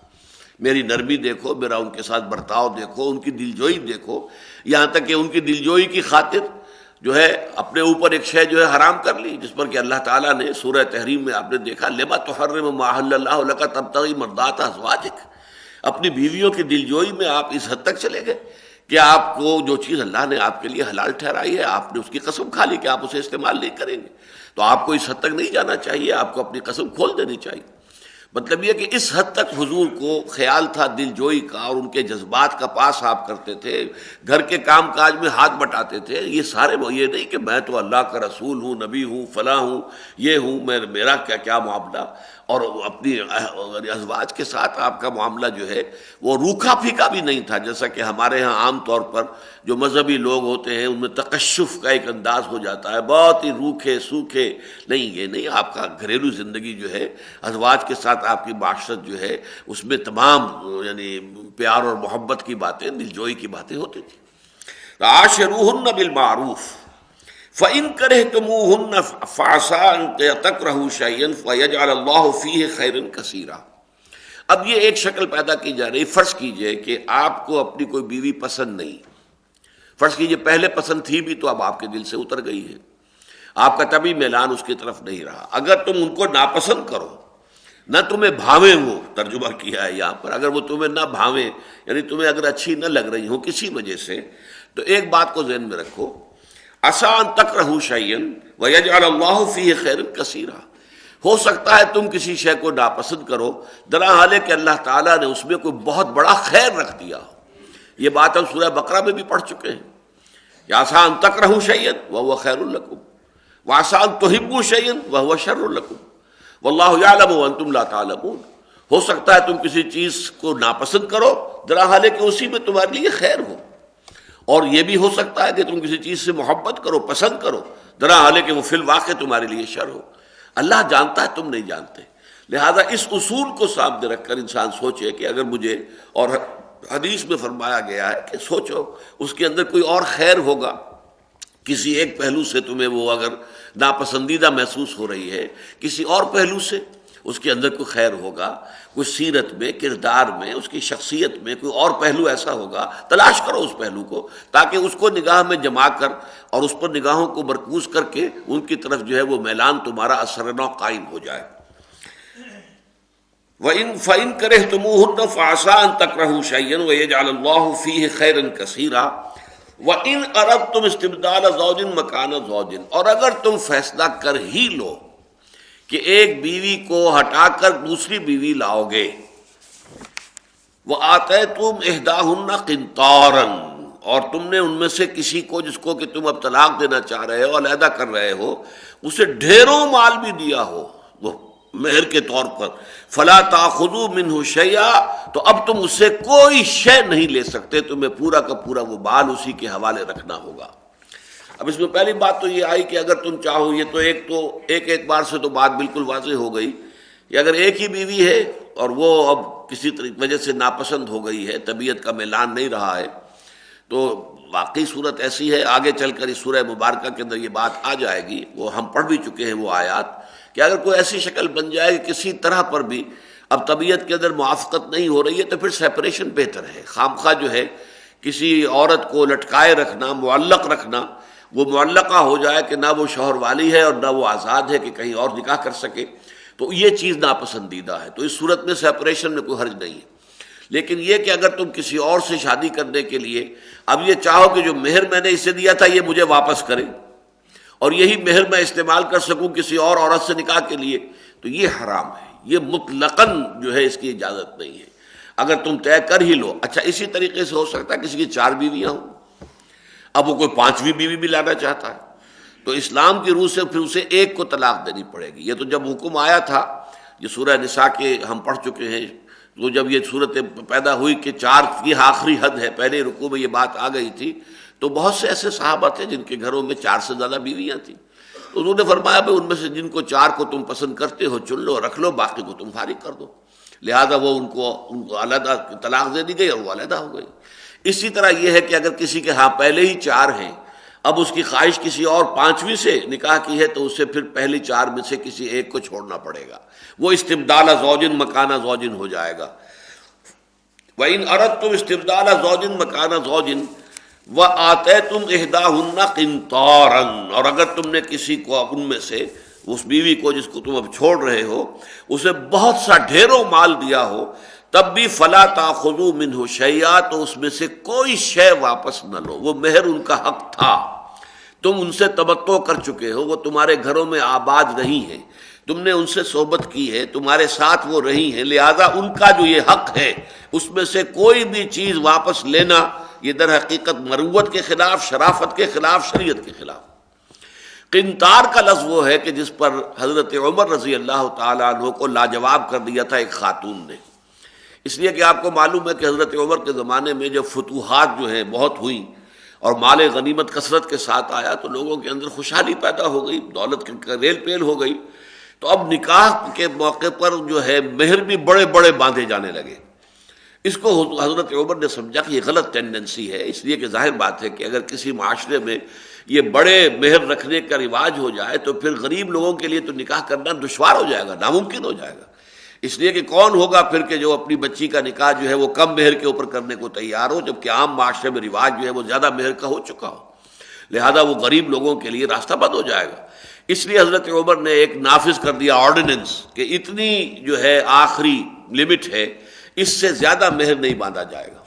میری نرمی دیکھو، میرا ان کے ساتھ برتاؤ دیکھو، ان کی دلجوئی دیکھو، یہاں تک کہ ان کی دلجوئی کی خاطر جو ہے اپنے اوپر ایک شے جو ہے حرام کر لی، جس پر کہ اللہ تعالیٰ نے سورہ تحریم میں آپ نے دیکھا لما تحرم ما احل اللہ لک تبتغی مرضات ازواجک، اپنی بیویوں کی دلجوئی میں آپ اس حد تک چلے گئے کہ آپ کو جو چیز اللہ نے آپ کے لیے حلال ٹھہرائی ہے آپ نے اس کی قسم کھا لی کہ آپ اسے استعمال نہیں کریں گے، تو آپ کو اس حد تک نہیں جانا چاہیے، آپ کو اپنی قسم کھول دینی چاہیے۔ مطلب یہ کہ اس حد تک حضور کو خیال تھا دل جوئی کا، اور ان کے جذبات کا پاس آپ کرتے تھے، گھر کے کام کاج میں ہاتھ بٹاتے تھے۔ یہ سارے یہ نہیں کہ میں تو اللہ کا رسول ہوں، نبی ہوں، فلاں ہوں، یہ ہوں، میرا کیا معاملہ، اور اپنی ازواج کے ساتھ آپ کا معاملہ جو ہے وہ روکھا پھیکا بھی نہیں تھا، جیسا کہ ہمارے ہاں عام طور پر جو مذہبی لوگ ہوتے ہیں ان میں تکشف کا ایک انداز ہو جاتا ہے، بہت ہی روکھے سوکھے۔ نہیں، یہ نہیں، آپ کا گھریلو زندگی جو ہے، ازواج کے ساتھ آپ کی معاشرت جو ہے، اس میں تمام یعنی پیار اور محبت کی باتیں، دلجوئی کی باتیں ہوتی تھیں۔ عاشروہن بالمعروف فَإِن كَرِهْتُمُوهُنَّ فَعَسَىٰ أَن تَكْرَهُوا شَيْئًا فَيَجْعَلَ اللَّهُ فِيهِ خَيْرًا كَثِيرًا۔ اب یہ ایک شکل پیدا کی جا رہی، فرض کیجئے کہ آپ کو اپنی کوئی بیوی پسند نہیں، فرض کیجئے پہلے پسند تھی بھی تو اب آپ کے دل سے اتر گئی ہے، آپ کا طبعی میلان اس کی طرف نہیں رہا۔ اگر تم ان کو ناپسند کرو، نہ تمہیں بھاویں، وہ ترجمہ کیا ہے یہاں پر، اگر وہ تمہیں نہ بھاویں یعنی تمہیں اگر اچھی نہ لگ رہی ہوں کسی وجہ سے، تو ایک بات کو ذہن میں رکھو، عسیٰ ان تکرہوا شیئا ویجعل اللہ فیہ خیرا کثیرا، ہو سکتا ہے تم کسی شے کو ناپسند کرو درا حال ہے کہ اللہ تعالیٰ نے اس میں کوئی بہت بڑا خیر رکھ دیا ہو۔ یہ بات ہم سورہ بقرہ میں بھی پڑھ چکے ہیں کہ عسیٰ ان تکرہوا شیئا وہو خیر لکم وعسیٰ ان تحبوا شیئا وہو شر لکم واللہ یعلم وانتم لا تعلمون۔ ہو سکتا ہے تم کسی چیز کو ناپسند کرو درا حال ہے کہ اسی میں تمہارے لیے خیر ہو، اور یہ بھی ہو سکتا ہے کہ تم کسی چیز سے محبت کرو، پسند کرو، درا حالے کہ وہ فی الواقع تمہارے لیے شر ہو۔ اللہ جانتا ہے، تم نہیں جانتے۔ لہذا اس اصول کو سامنے رکھ کر انسان سوچے کہ اگر مجھے، اور حدیث میں فرمایا گیا ہے کہ سوچو اس کے اندر کوئی اور خیر ہوگا، کسی ایک پہلو سے تمہیں وہ اگر ناپسندیدہ محسوس ہو رہی ہے، کسی اور پہلو سے اس کے اندر کوئی خیر ہوگا، کوئی سیرت میں، کردار میں، اس کی شخصیت میں کوئی اور پہلو ایسا ہوگا، تلاش کرو اس پہلو کو، تاکہ اس کو نگاہ میں جما کر اور اس پر نگاہوں کو مرکوز کر کے ان کی طرف جو ہے وہ میلان تمہارا اثر نو قائم ہو جائے۔ فَإِن كَرِهْتُمُوهُنَّ فَعَسَىٰ أَن تَكْرَهُوا شَيْئًا وَيَجْعَلَ اللَّهُ فِيهِ خَيْرًا كَثِيرًا وَإِنْ أَرَدتُّمْ اسْتِبْدَالَ زَوْجٍ مَكَانَ زَوْجٍ، اور اگر تم فیصلہ کر ہی لو کہ ایک بیوی کو ہٹا کر دوسری بیوی لاؤ گے، وَآتَيْتُمْ إِحْدَاهُنَّ قِنْطَارًا، اور تم نے ان میں سے کسی کو جس کو کہ تم اب طلاق دینا چاہ رہے ہو، علیحدہ کر رہے ہو، اسے ڈھیروں مال بھی دیا ہو وہ مہر کے طور پر، فلا تاخذوا منہ شیئا، تو اب تم اس سے کوئی شے نہیں لے سکتے، تمہیں پورا کا پورا وہ مال اسی کے حوالے رکھنا ہوگا۔ اب اس میں پہلی بات تو یہ آئی کہ اگر تم چاہو، یہ تو ایک اعتبار سے تو بات بالکل واضح ہو گئی کہ اگر ایک ہی بیوی ہے اور وہ اب کسی وجہ سے ناپسند ہو گئی ہے، طبیعت کا میلان نہیں رہا ہے، تو واقعی صورت ایسی ہے، آگے چل کر اس سورہ مبارکہ کے اندر یہ بات آ جائے گی، وہ ہم پڑھ بھی چکے ہیں وہ آیات، کہ اگر کوئی ایسی شکل بن جائے کہ کسی طرح پر بھی اب طبیعت کے اندر موافقت نہیں ہو رہی ہے، تو پھر سیپریشن بہتر ہے۔ خامخواہ جو ہے کسی عورت کو لٹکائے رکھنا، معلق رکھنا، وہ معلقہ ہو جائے کہ نہ وہ شوہر والی ہے اور نہ وہ آزاد ہے کہ کہیں اور نکاح کر سکے، تو یہ چیز ناپسندیدہ ہے۔ تو اس صورت میں سیپریشن میں کوئی حرج نہیں ہے۔ لیکن یہ کہ اگر تم کسی اور سے شادی کرنے کے لیے اب یہ چاہو کہ جو مہر میں نے اسے دیا تھا یہ مجھے واپس کرے، اور یہی مہر میں استعمال کر سکوں کسی اور عورت سے نکاح کے لیے، تو یہ حرام ہے، یہ مطلقاً جو ہے اس کی اجازت نہیں ہے اگر تم طے کر ہی لو۔ اچھا اسی طریقے سے ہو سکتا ہے کسی کی 4 بیویاں ہوں، اب وہ کوئی 5ویں بیوی بھی لانا چاہتا ہے، تو اسلام کی روح سے پھر اسے ایک کو طلاق دینی پڑے گی۔ یہ تو جب حکم آیا تھا، یہ سورہ نساء کے ہم پڑھ چکے ہیں، تو جب یہ صورت پیدا ہوئی کہ 4 کی آخری حد ہے، پہلے رکوع میں یہ بات آ گئی تھی، تو بہت سے ایسے صحابہ تھے جن کے گھروں میں 4 سے زیادہ بیویاں تھیں، تو انہوں نے فرمایا بھائی ان میں سے جن کو 4 کو تم پسند کرتے ہو چن لو، رکھ لو، باقی کو تم فارغ کر دو۔ لہذا وہ ان کو علیحدہ طلاق دے دی گئی اور وہ علیحدہ ہو گئی۔ اسی طرح یہ ہے کہ اگر کسی کے ہاں پہلے ہی 4 ہیں، اب اس کی خواہش کسی اور 5ویں سے نکاح کی ہے، تو اسے پھر پہلی 4 میں سے کسی ایک کو چھوڑنا پڑے گا، وہ استبدال زوج مکان زوج ہو جائے گا۔ وَإِنْ أَرَدْتُمْ اسْتِبْدَالَ زَوْجٍ مَكَانَ زَوْجٍ وَآتَيْتُمْ إِحْدَاهُنَّ قِنْطَارًا، اور اگر تم نے کسی کو ان میں سے اس بیوی کو جس کو تم اب چھوڑ رہے ہو اسے بہت سا ڈھیروں مال دیا ہو، تب بھی فَلَا تَأْخُذُوا مِنْهُ شَيْئًا، تو اس میں سے کوئی شے واپس نہ لو، وہ مہر ان کا حق تھا، تم ان سے تمتع کر چکے ہو، وہ تمہارے گھروں میں آباد نہیں ہیں، تم نے ان سے صحبت کی ہے، تمہارے ساتھ وہ رہی ہیں، لہذا ان کا جو یہ حق ہے اس میں سے کوئی بھی چیز واپس لینا یہ در حقیقت مروت کے خلاف، شرافت کے خلاف، شریعت کے خلاف۔ قنطار کا لفظ وہ ہے کہ جس پر حضرت عمر رضی اللہ تعالیٰ عنہ کو لاجواب کر دیا تھا ایک خاتون نے، اس لیے کہ آپ کو معلوم ہے کہ حضرت عمر کے زمانے میں جب فتوحات جو ہیں بہت ہوئیں اور مال غنیمت کثرت کے ساتھ آیا، تو لوگوں کے اندر خوشحالی پیدا ہو گئی، دولت کی ریل پیل ہو گئی، تو اب نکاح کے موقع پر جو ہے مہر بھی بڑے بڑے باندھے جانے لگے۔ اس کو حضرت عمر نے سمجھا کہ یہ غلط ٹینڈنسی ہے، اس لیے کہ ظاہر بات ہے کہ اگر کسی معاشرے میں یہ بڑے مہر رکھنے کا رواج ہو جائے تو پھر غریب لوگوں کے لیے تو نکاح کرنا دشوار ہو جائے گا، ناممکن ہو جائے گا۔ اس لیے کہ کون ہوگا پھر کہ جو اپنی بچی کا نکاح جو ہے وہ کم مہر کے اوپر کرنے کو تیار ہو، جبکہ عام معاشرے میں رواج جو ہے وہ زیادہ مہر کا ہو چکا ہو، لہذا وہ غریب لوگوں کے لیے راستہ بند ہو جائے گا۔ اس لیے حضرت عمر نے ایک نافذ کر دیا آرڈیننس کہ اتنی جو ہے آخری لمٹ ہے، اس سے زیادہ مہر نہیں باندھا جائے گا۔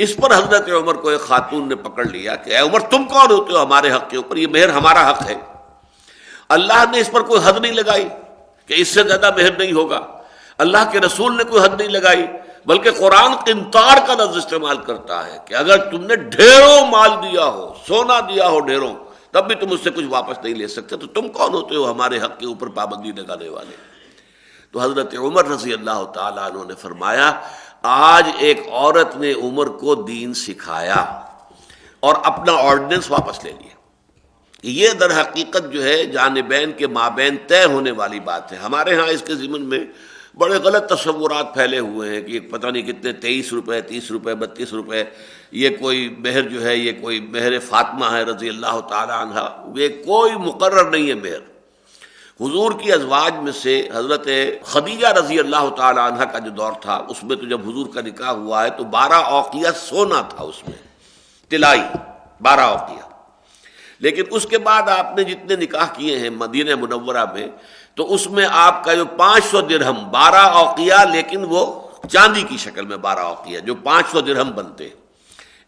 اس پر حضرت عمر کو ایک خاتون نے پکڑ لیا کہ اے عمر تم کون ہوتے ہو ہمارے حق کے اوپر، یہ مہر ہمارا حق ہے، اللہ نے اس پر کوئی حد نہیں لگائی کہ اس سے زیادہ مہر نہیں ہوگا، اللہ کے رسول نے کوئی حد نہیں لگائی، بلکہ قرآن قنطار کا لفظ استعمال کرتا ہے کہ اگر تم نے ڈھیروں مال دیا ہو، سونا دیا ہو ڈھیروں، تب بھی تم اس سے کچھ واپس نہیں لے سکتے، تو تم کون ہوتے ہو ہمارے حق کے اوپر پابندی لگانے والے؟ تو حضرت عمر رضی اللہ تعالیٰ عنہ نے فرمایا آج ایک عورت نے عمر کو دین سکھایا، اور اپنا آرڈیننس واپس لے لیا۔ یہ در حقیقت جو ہے جانبین کے مابین طے ہونے والی بات ہے۔ ہمارے ہاں اس کے ضمن میں بڑے غلط تصورات پھیلے ہوئے ہیں کہ پتہ نہیں کتنے 23 روپے 30 روپے 32 روپے، یہ کوئی مہر جو ہے، یہ کوئی مہر فاطمہ ہے رضی اللہ تعالی عنہ، یہ کوئی مقرر نہیں ہے مہر۔ حضور کی ازواج میں سے حضرت خدیجہ رضی اللہ تعالی عنہ کا جو دور تھا، اس میں تو جب حضور کا نکاح ہوا ہے تو 12 اوقیہ سونا تھا، اس میں طلائی 12 اوقیہ۔ لیکن اس کے بعد آپ نے جتنے نکاح کیے ہیں مدینہ منورہ میں، تو اس میں آپ کا جو 500 درہم 12 اوقیہ، لیکن وہ چاندی کی شکل میں 12 اوقیہ، جو 500 درہم بنتے ہیں،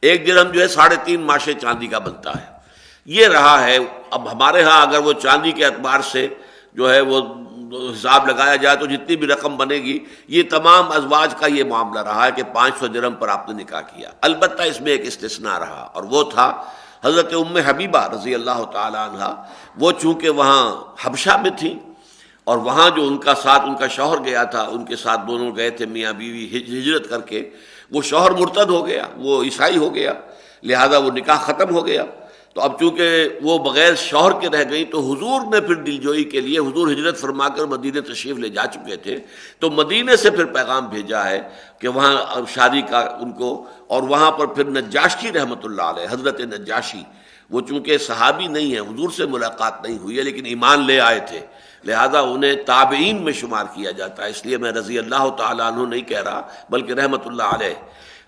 ایک درہم جو ہے 3.5 ماشے چاندی کا بنتا ہے، یہ رہا ہے۔ اب ہمارے ہاں اگر وہ چاندی کے اعتبار سے جو ہے وہ حساب لگایا جائے تو جتنی بھی رقم بنے گی، یہ تمام ازواج کا یہ معاملہ رہا ہے کہ 500 درہم پر آپ نے نکاح کیا۔ البتہ اس میں ایک استثناء رہا، اور وہ تھا حضرت ام حبیبہ رضی اللہ تعالی عنہ۔ وہ چونکہ وہاں حبشہ میں تھیں، اور وہاں جو ان کا ساتھ ان کا شوہر گیا تھا، ان کے ساتھ دونوں گئے تھے میاں بیوی ہجرت کر کے، وہ شوہر مرتد ہو گیا، وہ عیسائی ہو گیا، لہذا وہ نکاح ختم ہو گیا۔ تو اب چونکہ وہ بغیر شوہر کے رہ گئی، تو حضور نے پھر دلجوئی کے لیے، حضور ہجرت فرما کر مدینہ تشریف لے جا چکے تھے، تو مدینے سے پھر پیغام بھیجا ہے کہ وہاں شادی کا ان کو، اور وہاں پر پھر نجاشی رحمۃ اللہ علیہ، حضرت نجاشی، وہ چونکہ صحابی نہیں ہیں، حضور سے ملاقات نہیں ہوئی ہے، لیکن ایمان لے آئے تھے، لہذا انہیں تابعین میں شمار کیا جاتا ہے، اس لیے میں رضی اللہ تعالیٰ عنہ نہیں کہہ رہا بلکہ رحمۃ اللہ علیہ۔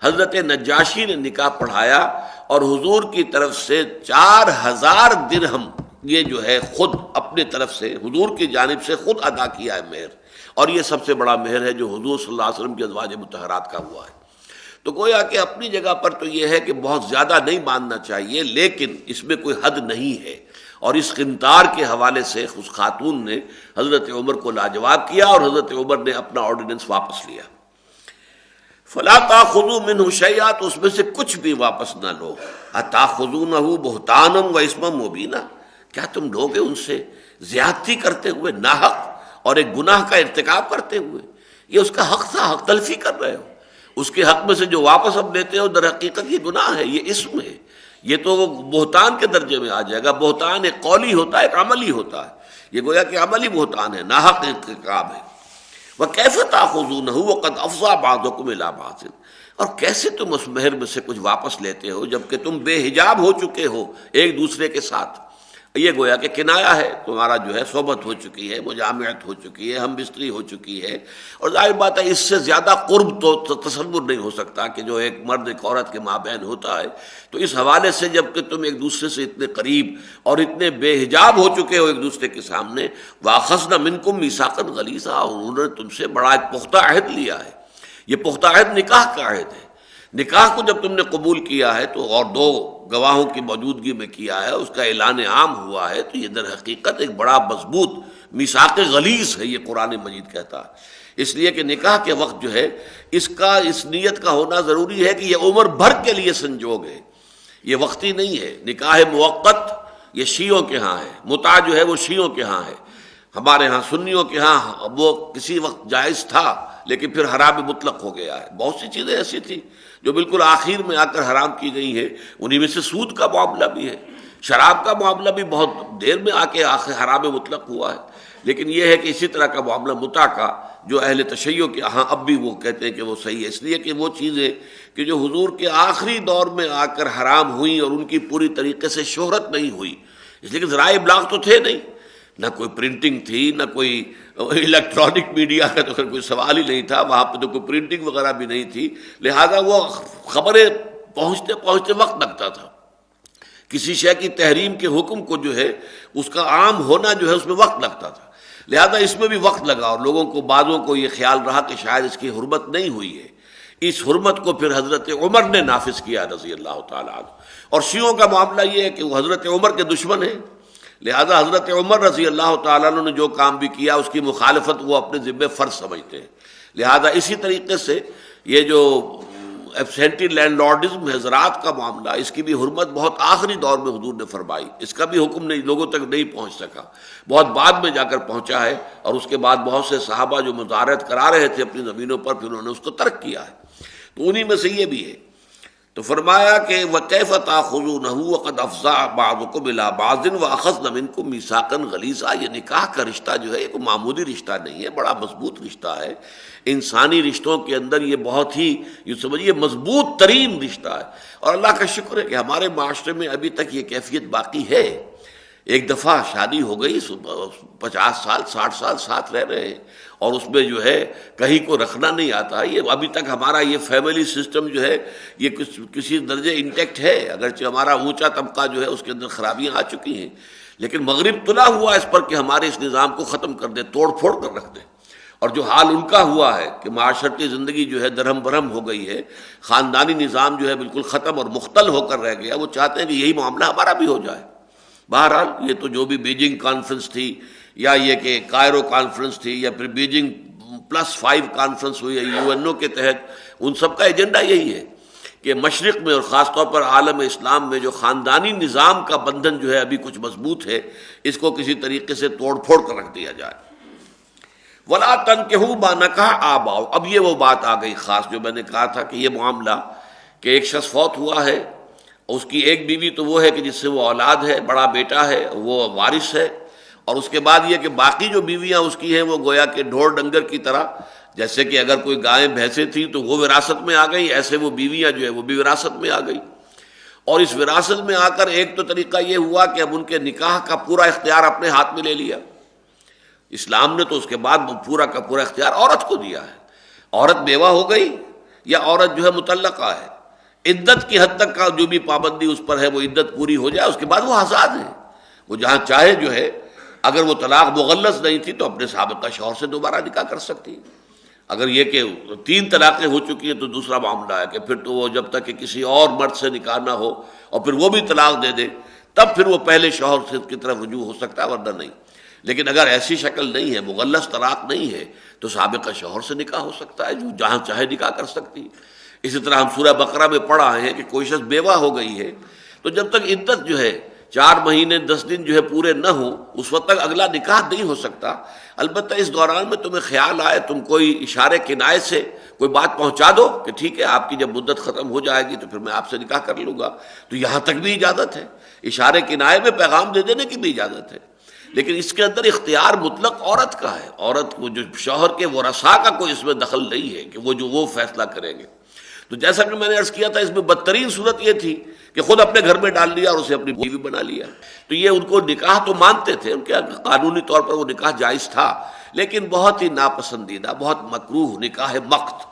حضرت نجاشی نے نکاح پڑھایا، اور حضور کی طرف سے 4000 درہم یہ جو ہے خود اپنے طرف سے حضور کی جانب سے خود ادا کیا ہے مہر، اور یہ سب سے بڑا مہر ہے جو حضور صلی اللہ علیہ وسلم کی ازواج مطہرات کا ہوا ہے۔ تو گویا کہ اپنی جگہ پر تو یہ ہے کہ بہت زیادہ نہیں ماننا چاہیے، لیکن اس میں کوئی حد نہیں ہے، اور اس قنطار کے حوالے سے اس خاتون نے حضرت عمر کو لاجواب کیا، اور حضرت عمر نے اپنا آرڈیننس واپس لیا۔ فلا تاخذوا منه شیئا، تو اس میں سے کچھ بھی واپس نہ لو۔ اتاخذونه بہتانا واثما مبینا، کیا تم لوگ ان سے زیادتی کرتے ہوئے، ناحق اور ایک گناہ کا ارتکاب کرتے ہوئے؟ یہ اس کا حق تھا، حق تلفی کر رہے ہو، اس کے حق میں سے جو واپس اب لیتے ہو در حقیقت یہ گناہ ہے، یہ اسم ہے، یہ تو بہتان کے درجے میں آ جائے گا۔ بہتان ایک قولی ہوتا ہے، ایک عملی ہوتا ہے، یہ گویا کہ عملی بہتان ہے، ناحق ارتکاب ہے۔ وَكَيْفَ تَأْخُذُونَهُ وَقَدْ أَفْضَىٰ بَعْضُكُمْ إِلَىٰ بَعْضٍ، اور کیسے تم اس مہر میں سے کچھ واپس لیتے ہو جبکہ تم بے حجاب ہو چکے ہو ایک دوسرے کے ساتھ؟ یہ گویا کہ کنایا ہے، تمہارا جو ہے صحبت ہو چکی ہے، مجامعت ہو چکی ہے، ہم بستری ہو چکی ہے، اور ظاہر بات ہے اس سے زیادہ قرب تو تصور نہیں ہو سکتا کہ جو ایک مرد ایک عورت کے مابین ہوتا ہے۔ تو اس حوالے سے جب کہ تم ایک دوسرے سے اتنے قریب اور اتنے بے حجاب ہو چکے ہو ایک دوسرے کے سامنے، وَأَخَذْنَ مِنْكُمْ مِيثَاقًا غَلِيظًا، اور انہوں نے تم سے بڑا ایک پختہ عہد لیا ہے۔ یہ پختہ عہد نکاح کا عہد ہے۔ نکاح کو جب تم نے قبول کیا ہے تو، اور 2 گواہوں کی موجودگی میں کیا ہے، اس کا اعلان عام ہوا ہے، تو یہ در حقیقت ایک بڑا مضبوط میثاق غلیظ ہے، یہ قرآن مجید کہتا ہے۔ اس لیے کہ نکاح کے وقت جو ہے اس نیت کا ہونا ضروری ہے کہ یہ عمر بھر کے لیے سنجوگ ہے، یہ وقتی نہیں ہے۔ نکاح موقت یہ شیعوں کے ہاں ہے، متع جو ہے وہ شیعوں کے ہاں ہے، ہمارے ہاں سنیوں کے ہاں وہ کسی وقت جائز تھا لیکن پھر حرام مطلق ہو گیا ہے۔ بہت سی چیزیں ایسی تھیں جو بالکل آخر میں آ کر حرام کی گئی ہیں، انہی میں سے سود کا معاملہ بھی ہے، شراب کا معاملہ بھی بہت دیر میں آ کے آخر حرام مطلق ہوا ہے۔ لیکن یہ ہے کہ اسی طرح کا معاملہ متع کا جو اہل تشیع کے ہاں اب بھی وہ کہتے ہیں کہ وہ صحیح ہے، اس لیے کہ وہ چیزیں کہ جو حضور کے آخری دور میں آ کر حرام ہوئیں اور ان کی پوری طریقے سے شہرت نہیں ہوئی، اس لیے کہ ذرائع ابلاغ تو تھے نہیں، نہ کوئی پرنٹنگ تھی، نہ کوئی الیکٹرانک میڈیا کا تو کوئی سوال ہی نہیں تھا، وہاں پہ تو کوئی پرنٹنگ وغیرہ بھی نہیں تھی، لہذا وہ خبریں پہنچتے پہنچتے وقت لگتا تھا۔ کسی شے کی تحریم کے حکم کو جو ہے اس کا عام ہونا جو ہے اس میں وقت لگتا تھا، لہذا اس میں بھی وقت لگا، اور لوگوں کو بعضوں کو یہ خیال رہا کہ شاید اس کی حرمت نہیں ہوئی ہے۔ اس حرمت کو پھر حضرت عمر نے نافذ کیا رضی اللہ تعالیٰ عنہ، اور شیعوں کا معاملہ یہ ہے کہ وہ حضرت عمر کے دشمن ہیں، لہذا حضرت عمر رضی اللہ تعالیٰ عنہ نے جو کام بھی کیا اس کی مخالفت وہ اپنے ذمہ فرض سمجھتے ہیں، لہذا اسی طریقے سے یہ جو ایبسینٹی لینڈ لارڈزم ہے، زراعت کا معاملہ، اس کی بھی حرمت بہت آخری دور میں حضور نے فرمائی، اس کا بھی حکم نہیں لوگوں تک نہیں پہنچ سکا، بہت بعد میں جا کر پہنچا ہے، اور اس کے بعد بہت سے صحابہ جو مزارعت کرا رہے تھے اپنی زمینوں پر، پھر انہوں نے اس کو ترک کیا ہے، تو انہی میں سے یہ بھی ہے۔ تو فرمایا کہ وَكَيْفَ تَأْخُذُونَهُ وَقَدْ أَفْضَىٰ بَعْضُكُمْ إِلَىٰ بَعْضٍ وَأَخَذْنَ مِنكُم مِّيثَاقًا غَلِيظًا. یہ نکاح کا رشتہ جو ہے یہ کوئی معمولی رشتہ نہیں ہے، بڑا مضبوط رشتہ ہے. انسانی رشتوں کے اندر یہ بہت ہی یہ سمجھیے مضبوط ترین رشتہ ہے. اور اللہ کا شکر ہے کہ ہمارے معاشرے میں ابھی تک یہ کیفیت باقی ہے. ایک دفعہ شادی ہو گئی، 50 سال 60 سال ساتھ رہ رہے ہیں، اور اس میں جو ہے کہیں کو رکھنا نہیں آتا. یہ ابھی تک ہمارا یہ فیملی سسٹم جو ہے یہ کسی درجے انٹیکٹ ہے، اگرچہ ہمارا اونچا طبقہ جو ہے اس کے اندر خرابیاں آ چکی ہیں، لیکن مغرب تلا ہوا اس پر کہ ہمارے اس نظام کو ختم کر دے، توڑ پھوڑ کر رکھ دے. اور جو حال ان کا ہوا ہے کہ معاشرتی زندگی جو ہے درہم برہم ہو گئی ہے، خاندانی نظام جو ہے بالکل ختم اور مختل ہو کر رہ گیا، وہ چاہتے ہیں کہ یہی معاملہ ہمارا بھی ہو جائے. بہرحال یہ تو جو بھی بیجنگ کانفرنس تھی، یا یہ کہ کائرو کانفرنس تھی، یا پھر بیجنگ +5 کانفرنس ہوئی ہے UN کے تحت، ان سب کا ایجنڈا یہی ہے کہ مشرق میں اور خاص طور پر عالم اسلام میں جو خاندانی نظام کا بندھن جو ہے ابھی کچھ مضبوط ہے، اس کو کسی طریقے سے توڑ پھوڑ کر رکھ دیا جائے. وَلَا تَنكِحُوا مَا نَكَحَ آبَاؤُكُمْ. اب یہ وہ بات آ گئی خاص جو میں نے کہا تھا کہ یہ معاملہ کہ ایک شخص فوت ہوا ہے، اس کی ایک بیوی تو وہ ہے کہ جس سے وہ اولاد ہے، بڑا بیٹا ہے، وہ وارث ہے، اور اس کے بعد یہ کہ باقی جو بیویاں اس کی ہیں وہ گویا کہ ڈھور ڈنگر کی طرح، جیسے کہ اگر کوئی گائیں بھینسیں تھیں تو وہ وراثت میں آ گئی، ایسے وہ بیویاں جو ہے وہ بھی وراثت میں آ گئی. اور اس وراثت میں آ کر ایک تو طریقہ یہ ہوا کہ اب ان کے نکاح کا پورا اختیار اپنے ہاتھ میں لے لیا. اسلام نے تو اس کے بعد پورا کا پورا اختیار عورت کو دیا ہے. عورت بیوہ ہو گئی یا عورت جو ہے مطلقہ ہے، عدت کی حد تک کا جو بھی پابندی اس پر ہے وہ عدت پوری ہو جائے، اس کے بعد وہ آزاد ہے. وہ جہاں چاہے جو ہے، اگر وہ طلاق مغلظ نہیں تھی تو اپنے سابقہ شوہر سے دوبارہ نکاح کر سکتی ہے. اگر یہ کہ 3 طلاقیں ہو چکی ہیں تو دوسرا معاملہ ہے کہ پھر تو وہ جب تک کہ کسی اور مرد سے نکاح نہ ہو اور پھر وہ بھی طلاق دے دے تب پھر وہ پہلے شوہر سے کی طرف رجوع ہو سکتا ہے، ورنہ نہیں. لیکن اگر ایسی شکل نہیں ہے، مغلظ طلاق نہیں ہے، تو سابقہ شوہر سے نکاح ہو سکتا ہے، جو جہاں چاہے نکاح کر سکتی ہے. اسی طرح ہم سورہ بقرہ میں پڑھا ہے کہ کوئی شخص بیوہ ہو گئی ہے تو جب تک عدت جو ہے 4 مہینے 10 دن جو ہے پورے نہ ہوں، اس وقت تک اگلا نکاح نہیں ہو سکتا. البتہ اس دوران میں تمہیں خیال آئے، تم کوئی اشارے کنایے سے کوئی بات پہنچا دو کہ ٹھیک ہے آپ کی جب مدت ختم ہو جائے گی تو پھر میں آپ سے نکاح کر لوں گا، تو یہاں تک بھی اجازت ہے. اشارے کنایے میں پیغام دے دینے کی بھی اجازت ہے، لیکن اس کے اندر اختیار مطلق عورت کا ہے. عورت کو جو شوہر کے ورثاء کا کوئی اس میں دخل نہیں ہے کہ وہ فیصلہ کریں گے. تو جیسا کہ میں نے عرض کیا تھا، اس میں بدترین صورت یہ تھی کہ خود اپنے گھر میں ڈال لیا اور اسے اپنی بیوی بنا لیا. تو یہ ان کو نکاح تو مانتے تھے، ان کے قانونی طور پر وہ نکاح جائز تھا، لیکن بہت ہی ناپسندیدہ، بہت مکروہ نکاح مقت.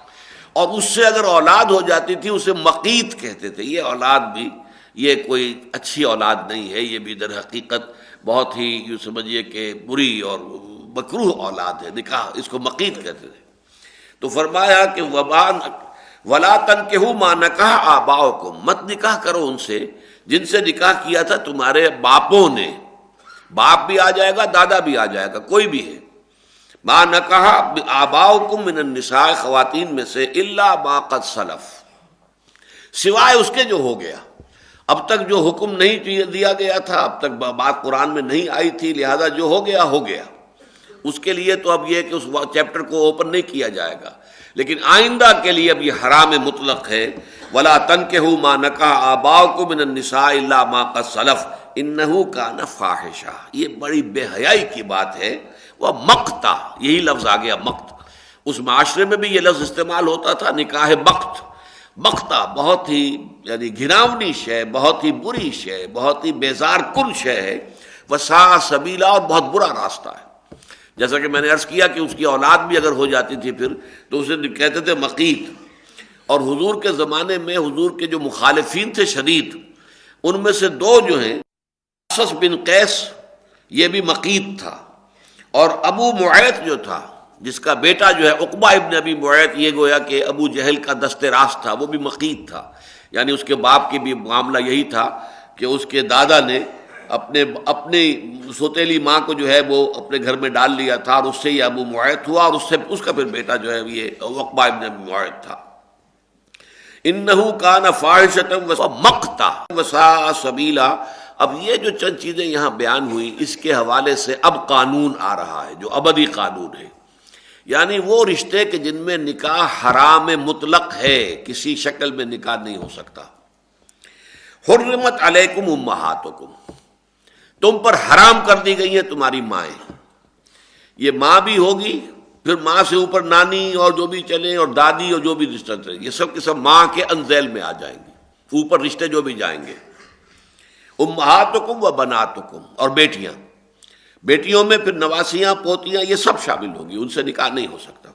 اور اس سے اگر اولاد ہو جاتی تھی اسے مقیت کہتے تھے. یہ اولاد بھی یہ کوئی اچھی اولاد نہیں ہے، یہ بھی در حقیقت بہت ہی یوں سمجھیے کہ بری اور مکروہ اولاد ہے. نکاح اس کو مقیت کہتے تھے. تو فرمایا کہ وَلَا تَنكِحُوا مَا نَكَحَ آبَاؤُكُمْ. مت نکاح کرو ان سے جن سے نکاح کیا تھا تمہارے باپوں نے. باپ بھی آ جائے گا، دادا بھی آ جائے گا، کوئی بھی ہے. مَا نَكَحَ آبَاؤُكُمْ مِنَ النِّسَاءِ، خواتین میں سے، إِلَّا مَا قَدْ سَلَفَ، سوائے اس کے جو ہو گیا. اب تک جو حکم نہیں دیا گیا تھا، اب تک بات قرآن میں نہیں آئی تھی، لہذا جو ہو گیا ہو گیا. اس کے لیے تو اب یہ کہ اس چیپٹر کو اوپن نہیں کیا جائے گا، لیکن آئندہ کے لیے اب یہ حرام مطلق ہے. وَلَا تَنكِحُوا مَا نَكَحَ آبَاؤُكُمْ مِنَ النِّسَاءِ إِلَّا مَا قَدْ سَلَفَ إِنَّهُ كَانَ فَاحِشًا. یہ بڑی بے حیائی کی بات ہے. وہ مقتا، یہی لفظ آ گیا مقت. اس معاشرے میں بھی یہ لفظ استعمال ہوتا تھا، نکاح مقت. مقتا بہت ہی یعنی گھناونی شے، بہت ہی بری شے، بہت ہی بیزار کن شے ہے. وساء سبیلا، اور بہت برا راستہ ہے. جیسا کہ میں نے عرض کیا کہ اس کی اولاد بھی اگر ہو جاتی تھی پھر تو اسے کہتے تھے مقیت. اور حضور کے زمانے میں حضور کے جو مخالفین تھے شدید، ان میں سے 2 جو ہیں، اسس بن قیس یہ بھی مقیت تھا، اور ابو معیط جو تھا جس کا بیٹا جو ہے عقبہ ابن ابی معیط، یہ گویا کہ ابو جہل کا دست راست تھا، وہ بھی مقیت تھا. یعنی اس کے باپ کی بھی معاملہ یہی تھا کہ اس کے دادا نے اپنی سوتیلی ماں کو جو ہے وہ اپنے گھر میں ڈال لیا تھا، اور اس سے یہ ابو معیط ہوا، اور اس کا پھر بیٹا جو ہے یہ عقبہ ابن ابی معیط تھا. انہو کان فاحشۃ ومقتا وساء سبیلا. اب یہ جو چند چیزیں یہاں بیان ہوئی، اس کے حوالے سے اب قانون آ رہا ہے جو ابدی قانون ہے. یعنی وہ رشتے کہ جن میں نکاح حرام مطلق ہے، کسی شکل میں نکاح نہیں ہو سکتا. حرمت علیکم امہاتکم، تم پر حرام کر دی گئی ہیں تمہاری مائیں. یہ ماں بھی ہوگی، پھر ماں سے اوپر نانی اور جو بھی چلے، اور دادی اور جو بھی رشتہ چلے، یہ سب کے سب ماں کے انذیل میں آ جائیں گے، اوپر رشتے جو بھی جائیں گے. امہاتکم و بناتکم، اور بیٹیاں، بیٹیوں میں پھر نواسیاں، پوتیاں، یہ سب شامل ہوں گی، ان سے نکاح نہیں ہو سکتا.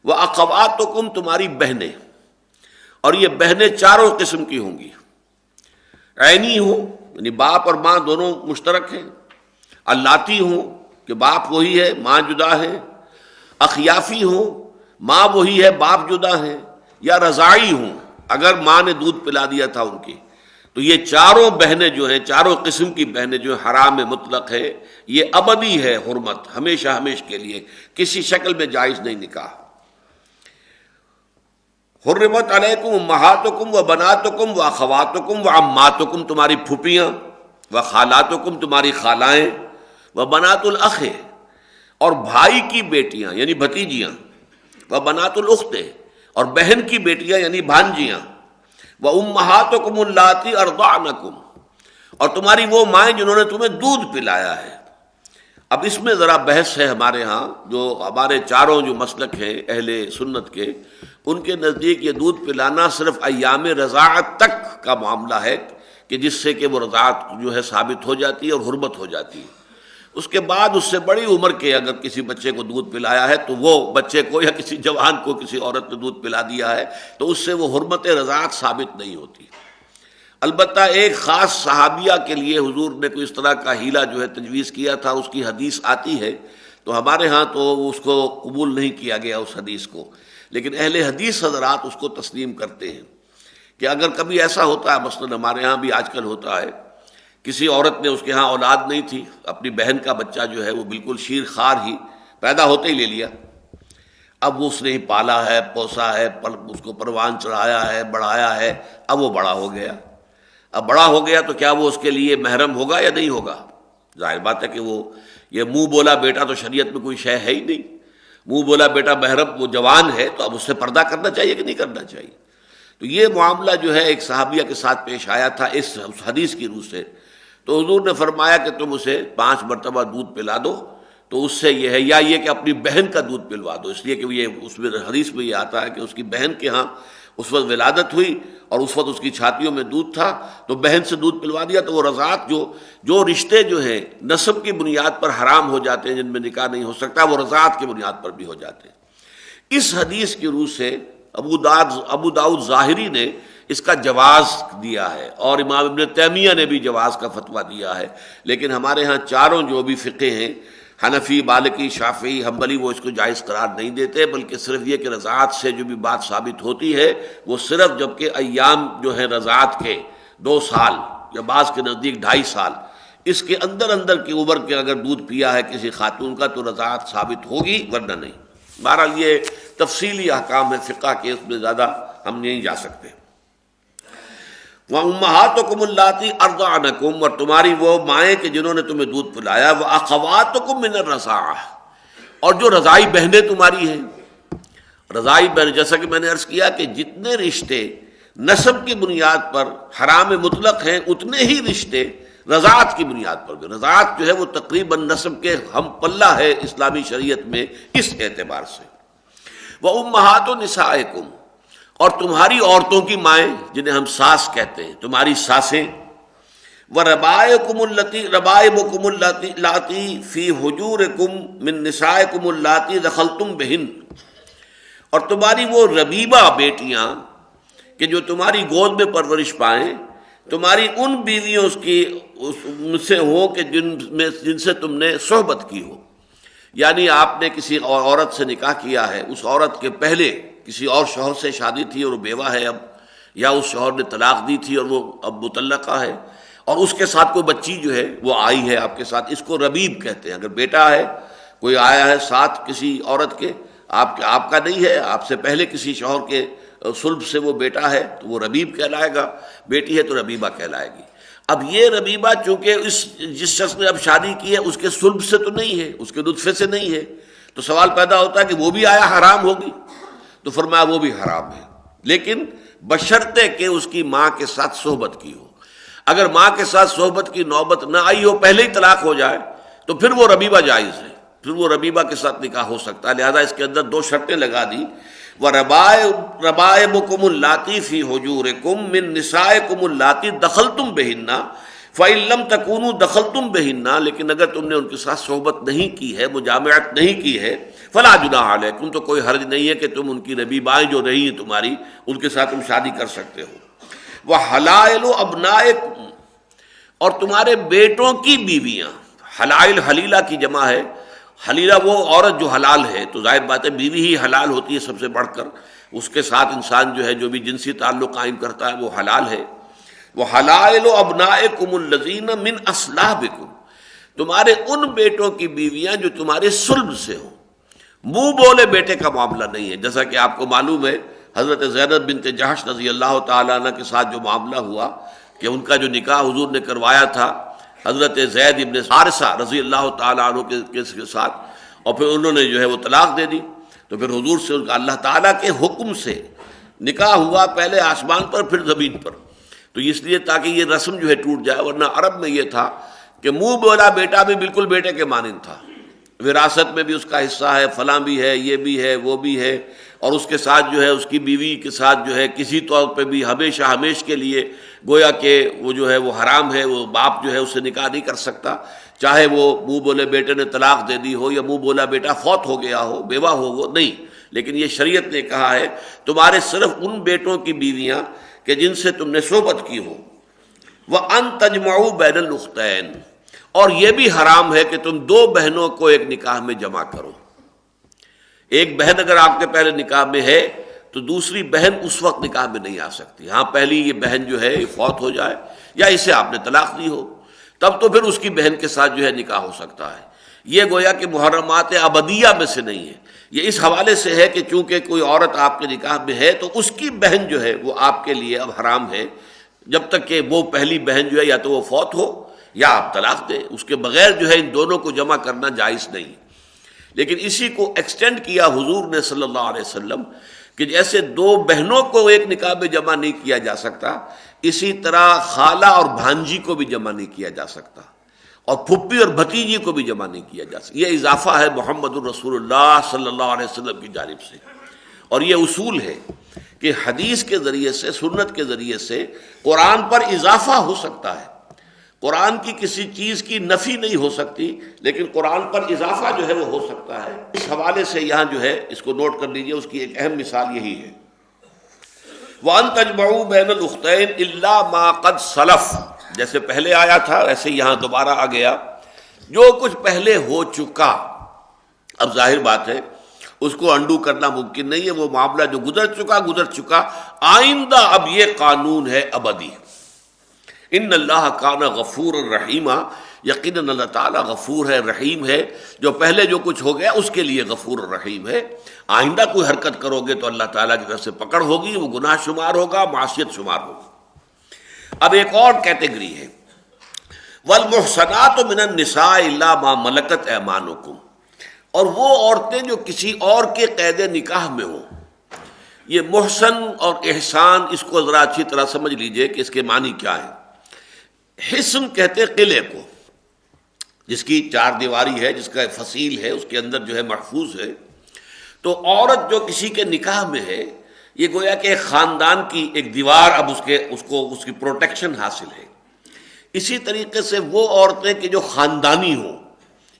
وہ اخواتکم، تمہاری بہنیں، اور یہ بہنیں چاروں قسم کی ہوں گی. عینی ہوں یعنی باپ اور ماں دونوں مشترک ہیں، اللاتی ہوں کہ باپ وہی ہے ماں جدا ہے، اخیافی ہوں ماں وہی ہے باپ جدا ہے، یا رضاعی ہوں اگر ماں نے دودھ پلا دیا تھا ان کی. تو یہ چاروں بہنیں جو ہیں، چاروں قسم کی بہنیں جو حرام مطلق ہے، یہ ابدی ہے حرمت، ہمیشہ ہمیشہ کے لیے، کسی شکل میں جائز نہیں نکاح. حرمت علیکم امہاتکم و بناتکم و اخواتکم و عماتکم، تمہاری پھوپھیاں، و خالاتکم، تمہاری خالائیں، و بنات الاخ، اور بھائی کی بیٹیاں یعنی بھتیجیاں، و بنات الاخت، اور بہن کی بیٹیاں یعنی بھانجیاں، و امہاتکم اللاتی ارضعنکم، اور تمہاری وہ مائیں جنہوں نے تمہیں دودھ پلایا ہے. اب اس میں ذرا بحث ہے ہمارے ہاں، جو ہمارے چاروں جو مسلک ہیں اہل سنت کے، ان کے نزدیک یہ دودھ پلانا صرف ایام رضاعت تک کا معاملہ ہے، کہ جس سے کہ وہ رضاعت جو ہے ثابت ہو جاتی ہے اور حرمت ہو جاتی ہے. اس کے بعد اس سے بڑی عمر کے اگر کسی بچے کو دودھ پلایا ہے تو وہ بچے کو یا کسی جوان کو کسی عورت نے دودھ پلا دیا ہے تو اس سے وہ حرمت رضاعت ثابت نہیں ہوتی. البتہ ایک خاص صحابیہ کے لیے حضور نے کوئی اس طرح کا ہیلہ جو ہے تجویز کیا تھا، اس کی حدیث آتی ہے، تو ہمارے ہاں تو اس کو قبول نہیں کیا گیا اس حدیث کو، لیکن اہل حدیث حضرات اس کو تسلیم کرتے ہیں کہ اگر کبھی ایسا ہوتا ہے، مثلا ہمارے ہاں بھی آج کل ہوتا ہے، کسی عورت نے، اس کے ہاں اولاد نہیں تھی، اپنی بہن کا بچہ جو ہے وہ بالکل شیر خوار ہی پیدا ہوتے ہی لے لیا، اب وہ اس نے ہی پالا ہے، پوسا ہے، اس کو پروان چڑھایا ہے، بڑھایا ہے، اب وہ بڑا ہو گیا. اب بڑا ہو گیا تو کیا وہ اس کے لیے محرم ہوگا یا نہیں ہوگا؟ ظاہر بات ہے کہ وہ یہ منہ بولا بیٹا تو شریعت میں کوئی شے ہے ہی نہیں، منہ بولا بیٹا محرم، وہ جوان ہے تو اب اس سے پردہ کرنا چاہیے کہ نہیں کرنا چاہیے. تو یہ معاملہ جو ہے ایک صحابیہ کے ساتھ پیش آیا تھا اس حدیث کی روح سے. تو حضور نے فرمایا کہ تم اسے 5 مرتبہ دودھ پلا دو، تو اس سے یہ ہے، یا یہ کہ اپنی بہن کا دودھ پلوا دو، اس لیے کہ یہ اس میں حدیث میں یہ آتا ہے کہ اس کی بہن کے ہاں اس وقت ولادت ہوئی اور اس وقت اس کی چھاتیوں میں دودھ تھا، تو بہن سے دودھ پلوا دیا تو وہ رضاعت جو رشتے جو ہیں نسب کی بنیاد پر حرام ہو جاتے ہیں، جن میں نکاح نہیں ہو سکتا، وہ رضاعت کی بنیاد پر بھی ہو جاتے ہیں. اس حدیث کی روح سے ابو داؤد ظاہری نے اس کا جواز دیا ہے، اور امام ابن تیمیہ نے بھی جواز کا فتویٰ دیا ہے، لیکن ہمارے ہاں چاروں جو بھی فقہ ہیں، حنفی، مالکی، شافعی، حنبلی، وہ اس کو جائز قرار نہیں دیتے، بلکہ صرف یہ کہ رضاعت سے جو بھی بات ثابت ہوتی ہے وہ صرف جبکہ ایام جو ہے رضاعت کے 2 سال یا بعض کے نزدیک 2.5 سال، اس کے اندر کی عمر کے اگر دودھ پیا ہے کسی خاتون کا تو رضاعت ثابت ہوگی، ورنہ نہیں. بہرحال یہ تفصیلی احکام ہے فقہ کے، اس میں زیادہ ہم نہیں جا سکتے. وَأُمَّهَاتُكُمُ اللَّاتِي أَرْضَعْنَكُمْ، اور تمہاری وہ مائیں کہ جنہوں نے تمہیں دودھ پلایا، وَأَخَوَاتُكُم مِّنَ الرَّضَاعَةِ، اور جو رضاعی بہنیں تمہاری ہیں. رضاعی بہن، جیسا کہ میں نے عرض کیا کہ جتنے رشتے نسب کی بنیاد پر حرام مطلق ہیں، اتنے ہی رشتے رضاعت کی بنیاد پر بھی. رضاعت جو ہے وہ تقریباً نسب کے ہم پلہ ہے اسلامی شریعت میں اس اعتبار سے. وَأُمَّهَاتُ نِسَائِكُمْ، اور تمہاری عورتوں کی مائیں جنہیں ہم ساس کہتے ہیں، تمہاری ساسیں. ربائبکم اللاتی فی حجورکم من نسائکم اللاتی دخلتم بہن، اور تمہاری وہ ربیبہ بیٹیاں کہ جو تمہاری گود میں پرورش پائیں، تمہاری ان بیویوں سے ہو کہ جن سے تم نے صحبت کی ہو. یعنی آپ نے کسی عورت سے نکاح کیا ہے، اس عورت کے پہلے کسی اور شوہر سے شادی تھی اور وہ بیوہ ہے اب، یا اس شوہر نے طلاق دی تھی اور وہ اب مطلقہ ہے، اور اس کے ساتھ کوئی بچی جو ہے وہ آئی ہے آپ کے ساتھ، اس کو ربیب کہتے ہیں. اگر بیٹا ہے کوئی آیا ہے ساتھ کسی عورت کے، آپ کا نہیں ہے، آپ سے پہلے کسی شوہر کے صلب سے وہ بیٹا ہے تو وہ ربیب کہلائے گا، بیٹی ہے تو ربیبہ کہلائے گی. اب یہ ربیبہ چونکہ جس شخص نے اب شادی کی ہے اس کے صلب سے تو نہیں ہے، اس کے نطفے سے نہیں ہے، تو سوال پیدا ہوتا ہے کہ وہ بھی آیا حرام ہوگی؟ تو فرمایا وہ بھی حرام ہے. لیکن بشرطے کہ اس کی ماں کے ساتھ صحبت کی ہو. اگر ماں کے ساتھ صحبت کی نوبت نہ آئی ہو، پہلے ہی طلاق ہو جائے، تو پھر وہ ربیبہ جائز ہے، پھر وہ ربیبہ کے ساتھ نکاح ہو سکتا ہے. لہذا اس کے اندر دو شرطیں لگا دی. وَرَبَائِبُكُمُ اللَّاتِي فِي حُجُورِكُم مِّن نِّسَائِكُمُ اللَّاتِي دَخَلْتُم بِهِنَّ فَإِن لَّمْ تَكُونُوا دَخَلْتُم بِهِنَّ، لیکن اگر تم نے ان کے ساتھ صحبت نہیں کی ہے، مجامعت نہیں کی ہے، فَلَا جُنَاحَ عَلَيْكُمْ، تو کوئی حرج نہیں ہے کہ تم ان کی ربیبائیں جو رہی ہیں تمہاری، ان کے ساتھ تم شادی کر سکتے ہو. وَحَلَائِلُ أَبْنَائِكُمْ، اور تمہارے بیٹوں کی بیویاں. حلائل حلیلہ کی جمع ہے. حلیلہ وہ عورت جو حلال ہے، تو ظاہر بات ہے بیوی ہی حلال ہوتی ہے سب سے بڑھ کر. اس کے ساتھ انسان جو ہے جو بھی جنسی تعلق قائم کرتا ہے وہ حلال ہے. وہ حلائل ابنائکم الذین من اصلابکم، تمہارے ان بیٹوں کی بیویاں جو تمہارے صلب سے ہوں. منہ بولے بیٹے کا معاملہ نہیں ہے. جیسا کہ آپ کو معلوم ہے حضرت زینب بنت جحش رضی اللہ تعالیٰ عنہ کے ساتھ جو معاملہ ہوا کہ ان کا جو نکاح حضور نے کروایا تھا حضرت زید ابن حارثہ رضی اللہ تعالیٰ عنہ کے ساتھ، اور پھر انہوں نے جو ہے وہ طلاق دے دی. تو پھر حضور سے ان کا اللہ تعالیٰ کے حکم سے نکاح ہوا، پہلے آسمان پر پھر زمین پر. تو اس لیے تاکہ یہ رسم جو ہے ٹوٹ جائے، ورنہ عرب میں یہ تھا کہ منہ بولا بیٹا بھی بالکل بیٹے کے مانند تھا. وراثت میں بھی اس کا حصہ ہے، فلاں بھی ہے، یہ بھی ہے، وہ بھی ہے، اور اس کے ساتھ جو ہے اس کی بیوی کے ساتھ جو ہے کسی طور پہ بھی ہمیشہ ہمیش کے لیے گویا کہ وہ جو ہے وہ حرام ہے. وہ باپ جو ہے اس سے نکاح نہیں کر سکتا، چاہے وہ منہ بولے بیٹے نے طلاق دے دی ہو یا منہ بولا بیٹا فوت ہو گیا ہو، بیوہ ہو وہ نہیں. لیکن یہ شریعت نے کہا ہے تمہارے صرف ان بیٹوں کی بیویاں کہ جن سے تم نے صحبت کی ہو. وَأَن تَجْمَعُوا بَيْنَ الْأُخْتَيْنِ، اور یہ بھی حرام ہے کہ تم دو بہنوں کو ایک نکاح میں جمع کرو. ایک بہن اگر آپ کے پہلے نکاح میں ہے تو دوسری بہن اس وقت نکاح میں نہیں آ سکتی. ہاں پہلی یہ بہن جو ہے فوت ہو جائے یا اسے آپ نے طلاق دی ہو، تب تو پھر اس کی بہن کے ساتھ جو ہے نکاح ہو سکتا ہے. یہ گویا کہ محرمات ابدیہ میں سے نہیں ہے. یہ اس حوالے سے ہے کہ چونکہ کوئی عورت آپ کے نکاح میں ہے تو اس کی بہن جو ہے وہ آپ کے لیے اب حرام ہے، جب تک کہ وہ پہلی بہن جو ہے یا تو وہ فوت ہو یا آپ طلاق دیں. اس کے بغیر جو ہے ان دونوں کو جمع کرنا جائز نہیں. لیکن اسی کو ایکسٹینڈ کیا حضور نے صلی اللہ علیہ وسلم کہ جیسے دو بہنوں کو ایک نکاح میں جمع نہیں کیا جا سکتا، اسی طرح خالہ اور بھانجی کو بھی جمع نہیں کیا جا سکتا، اور پھپھی اور بھتیجی کو بھی جمع نہیں کیا جا سکتا. یہ اضافہ ہے محمد الرسول اللہ صلی اللہ علیہ وسلم کی جانب سے. اور یہ اصول ہے کہ حدیث کے ذریعے سے، سنت کے ذریعے سے قرآن پر اضافہ ہو سکتا ہے. قرآن کی کسی چیز کی نفی نہیں ہو سکتی، لیکن قرآن پر اضافہ جو ہے وہ ہو سکتا ہے. اس حوالے سے یہاں جو ہے اس کو نوٹ کر لیجئے، اس کی ایک اہم مثال یہی ہے. وَأَن تَجْمَعُوا بَيْنَ الْأُخْتَيْنِ إِلَّا مَا قَدْ سَلَفَ، جیسے پہلے آیا تھا ویسے یہاں دوبارہ آ گیا. جو کچھ پہلے ہو چکا، اب ظاہر بات ہے اس کو انڈو کرنا ممکن نہیں ہے. وہ معاملہ جو گزر چکا. آئندہ اب یہ قانون ہے ابدی. ان اللہ کان غفور الرحیم، یقیناً اللہ تعالیٰ غفور ہے، رحیم ہے. جو پہلے جو کچھ ہو گیا اس کے لیے غفور الرحیم ہے. آئندہ کوئی حرکت کرو گے تو اللہ تعالیٰ کی طرف سے پکڑ ہوگی، وہ گناہ شمار ہوگا، معصیت شمار ہوگی. اب ایک اور کیٹیگری ہے، والمحصنات من النساء الا ما ملکت ایمانکم، اور وہ عورتیں جو کسی اور کے قید نکاح میں ہوں. یہ محسن اور احسان، اس کو ذرا اچھی طرح سمجھ لیجئے کہ اس کے معنی کیا ہے. حصن کہتے قلعے کو، جس کی چار دیواری ہے، جس کا فصیل ہے، اس کے اندر جو ہے محفوظ ہے. تو عورت جو کسی کے نکاح میں ہے، یہ گویا کہ ایک خاندان کی ایک دیوار، اب اس کی پروٹیکشن حاصل ہے. اسی طریقے سے وہ عورتیں کہ جو خاندانی ہوں،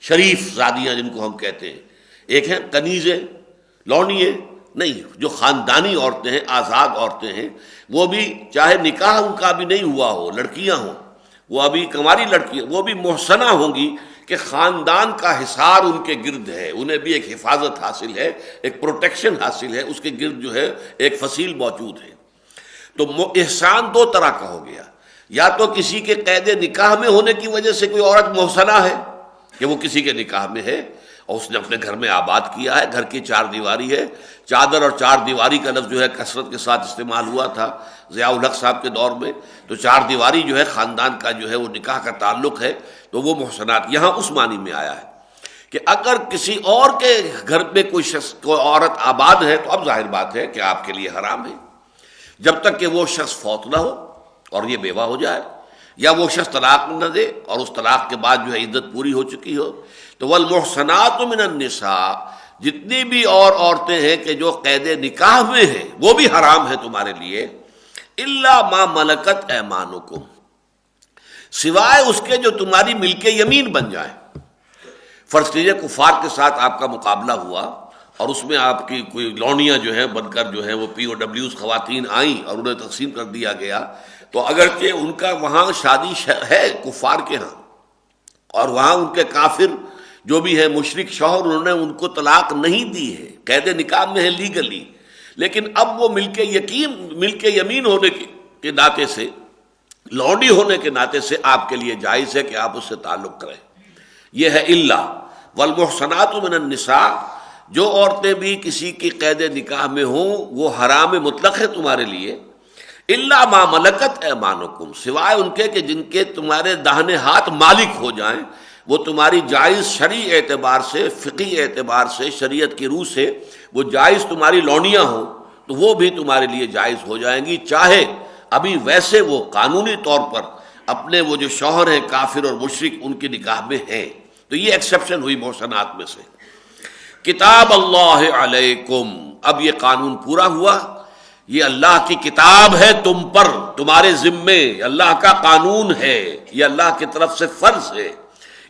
شریف زادیاں جن کو ہم کہتے ہیں، ایک ہیں کنیزیں، لونیے نہیں، جو خاندانی عورتیں ہیں، آزاد عورتیں ہیں، وہ بھی چاہے نکاح ان کا بھی نہیں ہوا ہو، لڑکیاں ہوں، وہ ابھی کنواری لڑکیاں، وہ بھی محسنہ ہوں گی کہ خاندان کا حصار ان کے گرد ہے، انہیں بھی ایک حفاظت حاصل ہے، ایک پروٹیکشن حاصل ہے، اس کے گرد جو ہے ایک فصیل موجود ہے. تو احسان دو طرح کا ہو گیا. یا تو کسی کے قید نکاح میں ہونے کی وجہ سے کوئی عورت محسنہ ہے کہ وہ کسی کے نکاح میں ہے اور اس نے اپنے گھر میں آباد کیا ہے، گھر کی چار دیواری ہے. چادر اور چار دیواری کا لفظ جو ہے کثرت کے ساتھ استعمال ہوا تھا ضیاء الحق صاحب کے دور میں. تو چار دیواری جو ہے خاندان کا جو ہے وہ نکاح کا تعلق ہے، تو وہ محسنات یہاں اس معنی میں آیا ہے کہ اگر کسی اور کے گھر میں کوئی عورت آباد ہے تو اب ظاہر بات ہے کہ آپ کے لیے حرام ہے. جب تک کہ وہ شخص فوت نہ ہو اور یہ بیوہ ہو جائے، یا وہ شخص طلاق نہ دے اور اس طلاق کے بعد جو ہے عدت پوری ہو چکی ہو. تو والمحصنات من النساء، جتنی بھی اور عورتیں ہیں کہ جو قید نکاح میں ہیں وہ بھی حرام ہے تمہارے لیے، الا ما ملکت ایمانکم، سوائے اس کے جو تمہاری ملک یمین بن جائیں. فرض کیجیے کفار کے ساتھ آپ کا مقابلہ ہوا اور اس میں آپ کی کوئی لونیاں جو ہیں بن کر جو ہیں وہ پی او ڈبلیوز خواتین آئیں اور انہیں تقسیم کر دیا گیا، تو اگرچہ ان کا وہاں شادی ہے کفار کے ہاں، اور وہاں ان کے کافر جو بھی ہے مشرک شوہر، انہوں نے ان کو طلاق نہیں دی ہے، قید نکاح میں ہے لیگلی، لیکن اب وہ ملک یمین ہونے کے ناطے سے، لونڈی ہونے کے ناطے سے آپ کے لیے جائز ہے کہ آپ اس سے تعلق کریں. یہ ہے الا والمحصنات من النساء، جو عورتیں بھی کسی کی قید نکاح میں ہوں وہ حرام مطلق ہے تمہارے لیے، الا ما ملکت ایمانکم، سوائے ان کے کہ جن کے تمہارے داہنے ہاتھ مالک ہو جائیں، وہ تمہاری جائز شرعی اعتبار سے، فقہی اعتبار سے، شریعت کی روح سے وہ جائز تمہاری لونیاں ہوں تو وہ بھی تمہارے لیے جائز ہو جائیں گی، چاہے ابھی ویسے وہ قانونی طور پر اپنے وہ جو شوہر ہیں کافر اور مشرک ان کی نکاح میں ہیں. تو یہ ایکسیپشن ہوئی محسنات میں سے. کتاب اللہ علیکم، اب یہ قانون پورا ہوا، یہ اللہ کی کتاب ہے تم پر، تمہارے ذمے، اللہ کا قانون ہے، یہ اللہ کی طرف سے فرض ہے،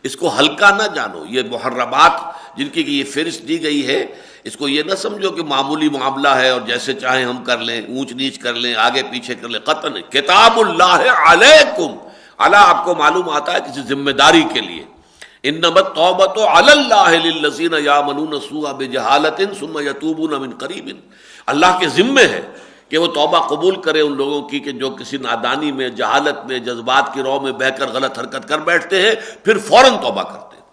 اس کو ہلکا نہ جانو. یہ محرمات جن کی یہ فہرست دی گئی ہے، اس کو یہ نہ سمجھو کہ معمولی معاملہ ہے اور جیسے چاہیں ہم کر لیں، اونچ نیچ کر لیں، آگے پیچھے کر لیں، قطعاً کتاب اللہ علیکم. اللہ آپ کو معلوم آتا ہے کسی ذمہ داری کے لیے. انما التوبۃ علی اللہ للذین یعملون السوء بجہالۃ ثم یتوبون من قریب، اللہ کے ذمے ہے کہ وہ توبہ قبول کرے ان لوگوں کی کہ جو کسی نادانی میں، جہالت میں، جذبات کی رو میں بہہ کر غلط حرکت کر بیٹھتے ہیں پھر فوراً توبہ کرتے ہیں.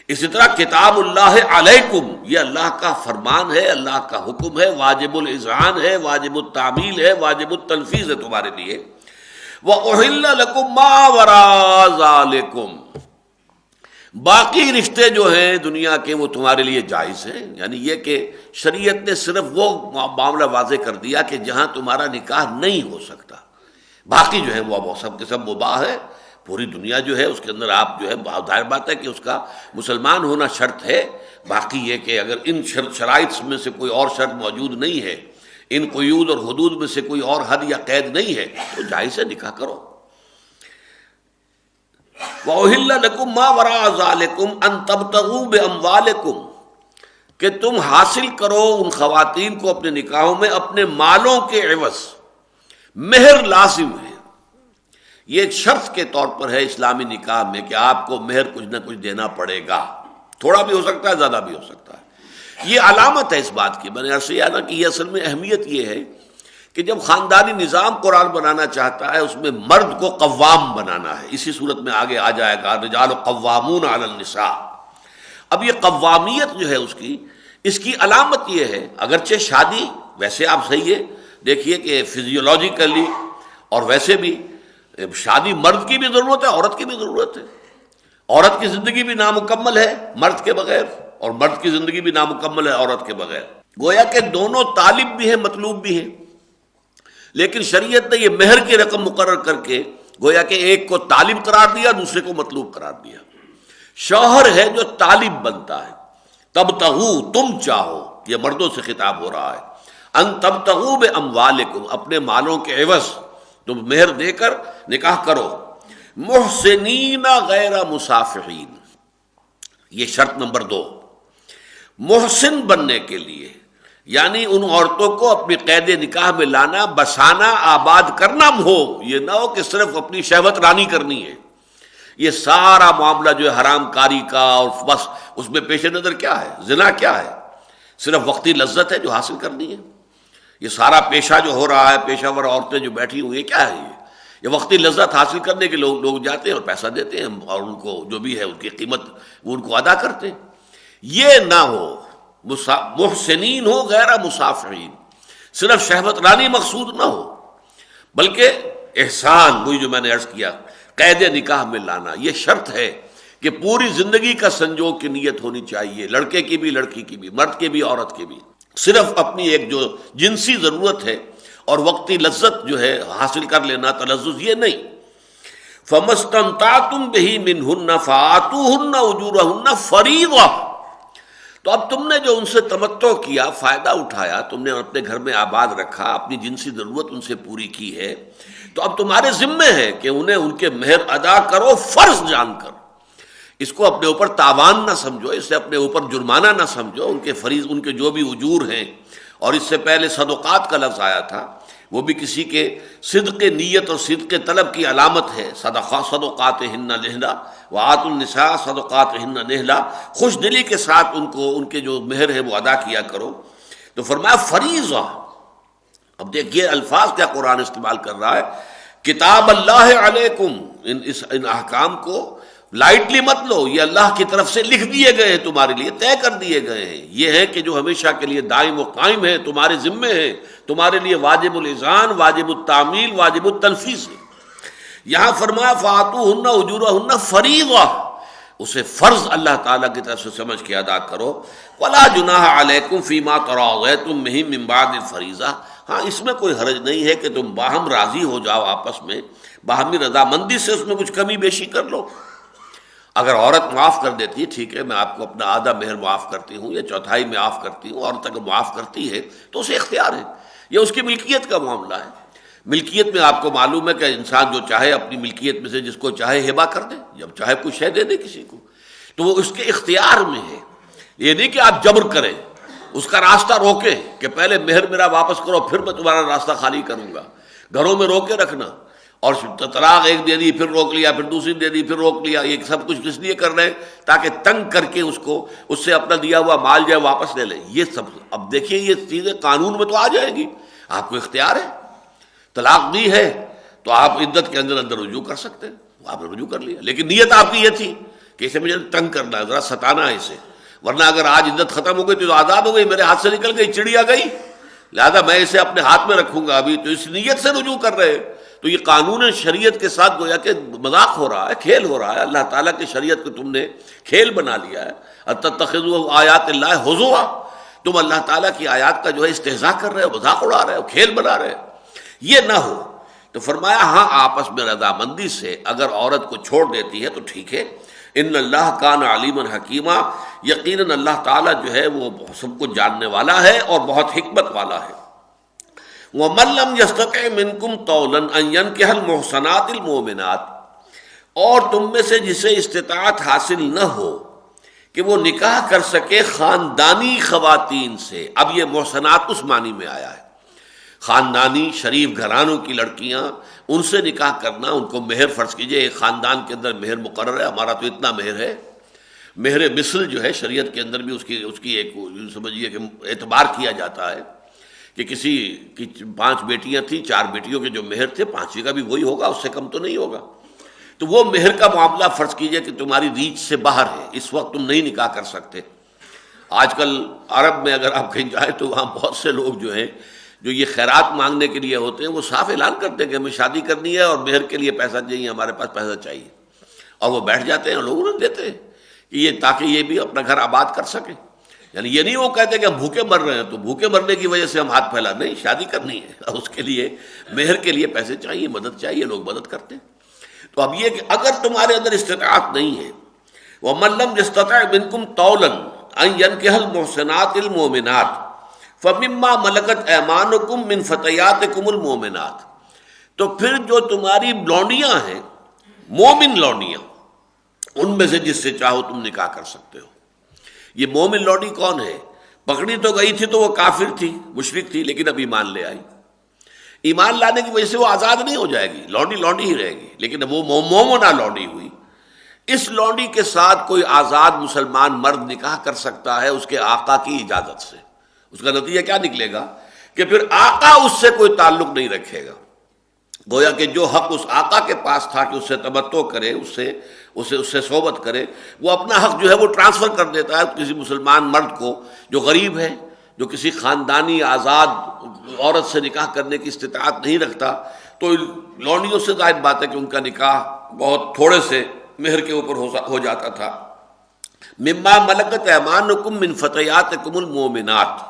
اسی طرح کتاب اللہ علیکم، یہ اللہ کا فرمان ہے، اللہ کا حکم ہے، واجب الاذعان ہے، واجب التعمیل ہے، واجب التنفیذ ہے تمہارے لیے. وَأُحِلَّ لَكُم مَّا وَرَاءَ ذَلِكُم، باقی رشتے جو ہیں دنیا کے وہ تمہارے لیے جائز ہیں. یعنی یہ کہ شریعت نے صرف وہ معاملہ واضح کر دیا کہ جہاں تمہارا نکاح نہیں ہو سکتا، باقی جو ہے وہ سب کے سب مباح ہے. پوری دنیا جو ہے اس کے اندر آپ جو ہے ظاہر بات ہے کہ اس کا مسلمان ہونا شرط ہے. باقی یہ کہ اگر ان شرائط میں سے کوئی اور شرط موجود نہیں ہے، ان قیود اور حدود میں سے کوئی اور حد یا قید نہیں ہے، تو جائز ہے نکاح کرو. وَأُحِلَّ لَكُم مَّا وَرَاءَ ذَلِكُمْ أَن تَبْتَغُوا بِأَمْوَالِكُمْ، کہ تم حاصل کرو ان خواتین کو اپنے نکاحوں میں اپنے مالوں کے عوض. مہر لازم ہے، یہ ایک شرط کے طور پر ہے اسلامی نکاح میں کہ آپ کو مہر کچھ نہ کچھ دینا پڑے گا، تھوڑا بھی ہو سکتا ہے، زیادہ بھی ہو سکتا ہے. یہ علامت ہے اس بات کی. میں نے عرض کیا نا کہ یہ اصل میں اہمیت یہ ہے کہ جب خاندانی نظام قرآن بنانا چاہتا ہے اس میں مرد کو قوام بنانا ہے. اسی صورت میں آگے آ جائے گا رجال قوامون علی النساء. اب یہ قوامیت جو ہے اس کی علامت یہ ہے، اگرچہ شادی ویسے آپ صحیح ہے دیکھیے کہ فزیولوجیکلی اور ویسے بھی شادی مرد کی بھی ضرورت ہے، عورت کی بھی ضرورت ہے. عورت کی زندگی بھی نامکمل ہے مرد کے بغیر، اور مرد کی زندگی بھی نامکمل ہے عورت کے بغیر. گویا کہ دونوں طالب بھی ہیں، مطلوب بھی ہیں. لیکن شریعت نے یہ مہر کی رقم مقرر کر کے گویا کہ ایک کو طالب قرار دیا، دوسرے کو مطلوب قرار دیا. شوہر ہے جو طالب بنتا ہے. تبتغوا، تم چاہو، یہ مردوں سے خطاب ہو رہا ہے. ان تبتغوا باموالکم، اپنے مالوں کے عوض تم مہر دے کر نکاح کرو. محسنین غیر مسافحین، یہ شرط نمبر 2. محسن بننے کے لیے یعنی ان عورتوں کو اپنی قید نکاح میں لانا، بسانا، آباد کرنا ہو. یہ نہ ہو کہ صرف اپنی شہوت رانی کرنی ہے. یہ سارا معاملہ جو ہے حرام کاری کا، اور بس اس میں پیش نظر کیا ہے؟ زنا کیا ہے؟ صرف وقتی لذت ہے جو حاصل کرنی ہے. یہ سارا پیشہ جو ہو رہا ہے، پیشہ ور عورتیں جو بیٹھی ہوئی ہیں، کیا ہے یہ وقتی لذت حاصل کرنے کے لوگ جاتے ہیں اور پیسہ دیتے ہیں اور ان کو جو بھی ہے ان کی قیمت وہ ان کو ادا کرتے ہیں. یہ نہ ہو. محسنین ہو غیر مسافحین، صرف شہوت رانی مقصود نہ ہو، بلکہ احسان، وہی جو میں نے عرض کیا، قید نکاح میں لانا. یہ شرط ہے کہ پوری زندگی کا سنجوگ کی نیت ہونی چاہیے، لڑکے کی بھی، لڑکی کی بھی، مرد کے بھی، عورت کے بھی. صرف اپنی ایک جو جنسی ضرورت ہے اور وقتی لذت جو ہے حاصل کر لینا، تلذذ، یہ نہیں۔ فَمَسْتَمْتَعْتُمْ بِهِ مِنْهُنَّ فَآتُوهُنَّ أُجُورَهُنَّ فَرِيضَةً، تو اب تم نے جو ان سے تمتع کیا، فائدہ اٹھایا، تم نے اپنے گھر میں آباد رکھا، اپنی جنسی ضرورت ان سے پوری کی ہے، تو اب تمہارے ذمے ہے کہ انہیں ان کے مہر ادا کرو فرض جان کر۔ اس کو اپنے اوپر تاوان نہ سمجھو، اسے اپنے اوپر جرمانہ نہ سمجھو، ان کے فریض، ان کے جو بھی اجور ہیں، اور اس سے پہلے صدقات کا لفظ آیا تھا، وہ بھی کسی کے صدق نیت اور صدق طلب کی علامت ہے۔ صدقاتہن نحلہ وآتوا النساء صدقاتہن نحلہ، خوش دلی کے ساتھ ان کو ان کے جو مہر ہے وہ ادا کیا کرو۔ تو فرمایا فریضہ۔ اب دیکھیے الفاظ کیا قرآن استعمال کر رہا ہے، کتاب اللہ علیکم، ان احکام کو لائٹلی مت لو، یہ اللہ کی طرف سے لکھ دیے گئے ہیں، تمہارے لیے طے کر دیے گئے ہیں، یہ ہے کہ جو ہمیشہ کے لیے دائم و قائم ہے، تمہارے ذمے ہے، تمہارے لیے واجب الاذعان، واجب التعمیل، واجب التنفیذ ہے۔ یہاں فرمایا فآتوہن اجورہن فریضہ، اسے فرض اللہ تعالیٰ کی طرف سے سمجھ کے ادا کرو۔ ولا جناح علیکم فیما تراضیتم بہ من بعد الفریضہ، ہاں اس میں کوئی حرج نہیں ہے کہ تم باہم راضی ہو جاؤ آپس میں، باہمی رضامندی سے اس میں کچھ کمی بیشی کر لو۔ اگر عورت معاف کر دیتی ہے، ٹھیک ہے میں آپ کو اپنا آدھا مہر معاف کرتی ہوں یا چوتھائی میں معاف کرتی ہوں، عورت اگر معاف کرتی ہے تو اسے اختیار ہے، یہ اس کی ملکیت کا معاملہ ہے۔ ملکیت میں آپ کو معلوم ہے کہ انسان جو چاہے اپنی ملکیت میں سے جس کو چاہے ہبہ کر دے، جب چاہے کوئی شے دے دے کسی کو، تو وہ اس کے اختیار میں ہے۔ یہ نہیں کہ آپ جبر کریں، اس کا راستہ روکیں کہ پہلے مہر میرا واپس کرو پھر میں تمہارا راستہ خالی کروں گا، گھروں میں روکے رکھنا، اور طلاق ایک دے دی پھر روک لیا، پھر دوسری دے دی پھر روک لیا، یہ سب کچھ کس لیے کر رہے ہیں؟ تاکہ تنگ کر کے اس کو، اس سے اپنا دیا ہوا مال جائے واپس لے لیں۔ یہ سب اب دیکھیے یہ چیزیں قانون میں تو آ جائیں گی، آپ کو اختیار ہے، طلاق دی ہے تو آپ عدت کے اندر اندر رجوع کر سکتے ہیں، آپ نے رجوع کر لیا، لیکن نیت آپ کی یہ تھی کہ اسے مجھے تنگ کرنا ہے، ذرا ستانا ہے اسے، ورنہ اگر آج عدت ختم ہو گئی تو آزاد ہو گئی، میرے ہاتھ سے نکل گئی، چڑیا گئی، لہذا میں اسے اپنے ہاتھ میں رکھوں گا ابھی، تو اس نیت سے رجوع کر رہے ہیں۔ تو یہ قانون شریعت کے ساتھ گویا کہ مذاق ہو رہا ہے، کھیل ہو رہا ہے، اللہ تعالیٰ کی شریعت کو تم نے کھیل بنا لیا ہے۔ اتتخذوا آیات اللہ ہزوا، تم اللہ تعالیٰ کی آیات کا جو ہے استہزاء کر رہے ہو، مذاق اڑا رہے ہو، کھیل بنا رہے ہو، یہ نہ ہو۔ تو فرمایا ہاں آپس میں رضامندی سے اگر عورت کو چھوڑ دیتی ہے تو ٹھیک ہے۔ ان اللہ کان علیما حکیما، یقیناً اللہ تعالیٰ جو ہے وہ سب کچھ جاننے والا ہے اور بہت حکمت والا ہے۔ وَمَن لَّمْ يَسْتَطِعْ مِنكُمْ طَوْلًا أَن يَنكِحَ الْمُحْصَنَاتِ الْمُؤْمِنَاتِ، اور تم میں سے جسے استطاعت حاصل نہ ہو کہ وہ نکاح کر سکے خاندانی خواتین سے، اب یہ محسنات اس معنی میں آیا ہے، خاندانی شریف گھرانوں کی لڑکیاں، ان سے نکاح کرنا، ان کو مہر فرض کیجئے، ایک خاندان کے اندر مہر مقرر ہے، ہمارا تو اتنا مہر ہے، مہر مثل جو ہے شریعت کے اندر بھی اس کی ایک سمجھیے کہ اعتبار کیا جاتا ہے کہ کسی کی 5 بیٹیاں تھیں، 4 بیٹیوں کے جو مہر تھے 5ویں کا بھی وہی ہوگا، اس سے کم تو نہیں ہوگا، تو وہ مہر کا معاملہ فرض کیجئے کہ تمہاری ریچ سے باہر ہے، اس وقت تم نہیں نکاح کر سکتے۔ آج کل عرب میں اگر آپ کہیں جائیں تو وہاں بہت سے لوگ جو ہیں جو یہ خیرات مانگنے کے لیے ہوتے ہیں، وہ صاف اعلان کرتے ہیں کہ ہمیں شادی کرنی ہے اور مہر کے لیے پیسہ چاہیے، ہمارے پاس پیسہ چاہیے، اور وہ بیٹھ جاتے ہیں، لوگ انہیں دیتے ہیں کہ یہ تاکہ یہ بھی اپنا گھر آباد کر سکیں۔ یعنی یہ نہیں وہ کہتے کہ ہم بھوکے مر رہے ہیں تو بھوکے مرنے کی وجہ سے ہم ہاتھ پھیلا، نہیں، شادی کرنی ہے، اس کے لیے مہر کے لیے پیسے چاہیے، مدد چاہیے، لوگ مدد کرتے ہیں۔ تو اب یہ کہ اگر تمہارے اندر استطاعت نہیں ہے، وَمَن لَّمْ يَسْتَطِعْ مِنكُمْ طَوْلًا أَن يَنكِحَ الْمُحْصَنَاتِ الْمُؤْمِنَاتِ فَمِمَّا مَلَكَتْ أَيْمَانُكُم مِّن فَتَيَاتِكُمُ الْمُؤْمِنَاتِ، تو پھر جو تمہاری لونڈیاں ہیں، مومن لونڈیاں، ان میں سے جس سے چاہو تم نکاح کر سکتے ہو۔ یہ مومن لونڈی کون ہے؟ پکڑی تو گئی تھی تو وہ کافر تھی، مشرک تھی، لیکن اب ایمان لے آئی، ایمان لانے کی وجہ سے وہ آزاد نہیں ہو جائے گی، لونڈی لونڈی ہی رہے گی، لیکن اب وہ مومنہ لونڈی ہوئی۔ اس لونڈی کے ساتھ کوئی آزاد مسلمان مرد نکاح کر سکتا ہے اس کے آقا کی اجازت سے۔ اس کا نتیجہ کیا نکلے گا کہ پھر آقا اس سے کوئی تعلق نہیں رکھے گا، گویا کہ جو حق اس آقا کے پاس تھا کہ اس سے تمتع کرے، اس سے صحبت کرے، وہ اپنا حق جو ہے وہ ٹرانسفر کر دیتا ہے کسی مسلمان مرد کو جو غریب ہے، جو کسی خاندانی آزاد عورت سے نکاح کرنے کی استطاعت نہیں رکھتا۔ تو لونڈیوں سے ظاہر بات ہے کہ ان کا نکاح بہت تھوڑے سے مہر کے اوپر ہو جاتا تھا۔ مما ملکت ایمانکم من فتیاتکم المؤمنات،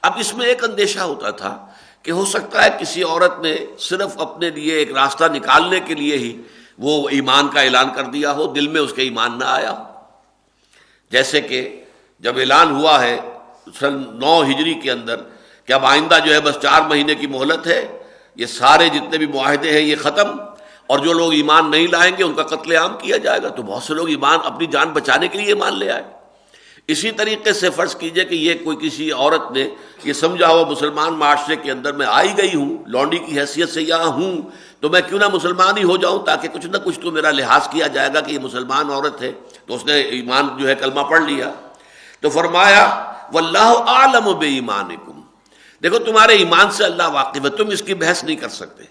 اب اس میں ایک اندیشہ ہوتا تھا کہ ہو سکتا ہے کسی عورت نے صرف اپنے لیے ایک راستہ نکالنے کے لیے ہی وہ ایمان کا اعلان کر دیا ہو، دل میں اس کے ایمان نہ آیا ہو. جیسے کہ جب اعلان ہوا ہے سن 9 ہجری کے اندر کہ اب آئندہ جو ہے بس 4 مہینے کی مہلت ہے، یہ سارے جتنے بھی معاہدے ہیں یہ ختم، اور جو لوگ ایمان نہیں لائیں گے ان کا قتل عام کیا جائے گا، تو بہت سے لوگ ایمان اپنی جان بچانے کے لیے ایمان لے آئے. اسی طریقے سے فرض کیجئے کہ یہ کوئی کسی عورت نے یہ سمجھا ہوا مسلمان معاشرے کے اندر میں آئی گئی ہوں، لونڈی کی حیثیت سے یہاں ہوں، تو میں کیوں نہ مسلمان ہی ہو جاؤں تاکہ کچھ نہ کچھ تو میرا لحاظ کیا جائے گا کہ یہ مسلمان عورت ہے. تو اس نے ایمان جو ہے کلمہ پڑھ لیا. تو فرمایا واللہ اعلم بایمانکم، دیکھو تمہارے ایمان سے اللہ واقف ہے، تم اس کی بحث نہیں کر سکتے.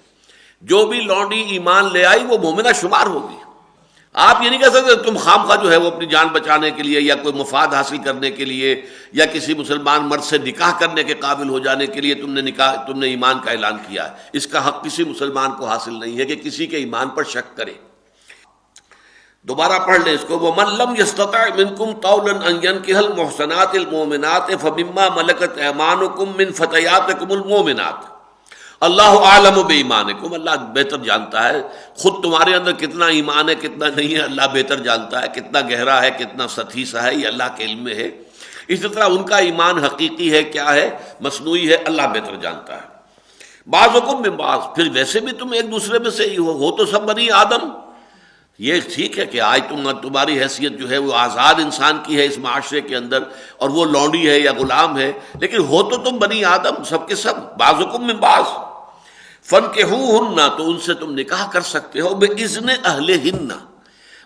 جو بھی لونڈی ایمان لے آئی وہ مومنہ شمار ہوگی. آپ یہ نہیں کہہ سکتے تم خام خواہ جو ہے وہ اپنی جان بچانے کے لیے یا کوئی مفاد حاصل کرنے کے لیے یا کسی مسلمان مرد سے نکاح کرنے کے قابل ہو جانے کے لیے تم نے ایمان کا اعلان کیا ہے. اس کا حق کسی مسلمان کو حاصل نہیں ہے کہ کسی کے ایمان پر شک کرے. دوبارہ پڑھ لیں اس کو، وَمَن لَّمْ يَسْتَطِعْ مِنكُمْ طَوْلًا أَن يَنكِحَ الْمُحْصَنَاتِ الْمُؤْمِنَاتِ فَمِمَّا مَلَكَتْ أَيْمَانُكُم مِّن فَتَيَاتِكُمُ الْمُؤْمِنَاتِ اللہ عالم بایمانکم، اللہ بہتر جانتا ہے خود تمہارے اندر کتنا ایمان ہے کتنا نہیں ہے، اللہ بہتر جانتا ہے کتنا گہرا ہے کتنا سطحی سا ہے، یہ اللہ کے علم میں ہے. اسی طرح ان کا ایمان حقیقی ہے کیا ہے مصنوعی ہے، اللہ بہتر جانتا ہے. بعضکم من بعض، پھر ویسے بھی تم ایک دوسرے میں سے ہی ہو تو سب بنی آدم. یہ ٹھیک ہے کہ آج تمہاری حیثیت جو ہے وہ آزاد انسان کی ہے اس معاشرے کے اندر اور وہ لونڈی ہے یا غلام ہے، لیکن ہو تو تم بنی آدم سب کے سب. بعضکم من بعض فانکحوہن، تو ان سے تم نکاح کر سکتے ہو باذن اہلہن،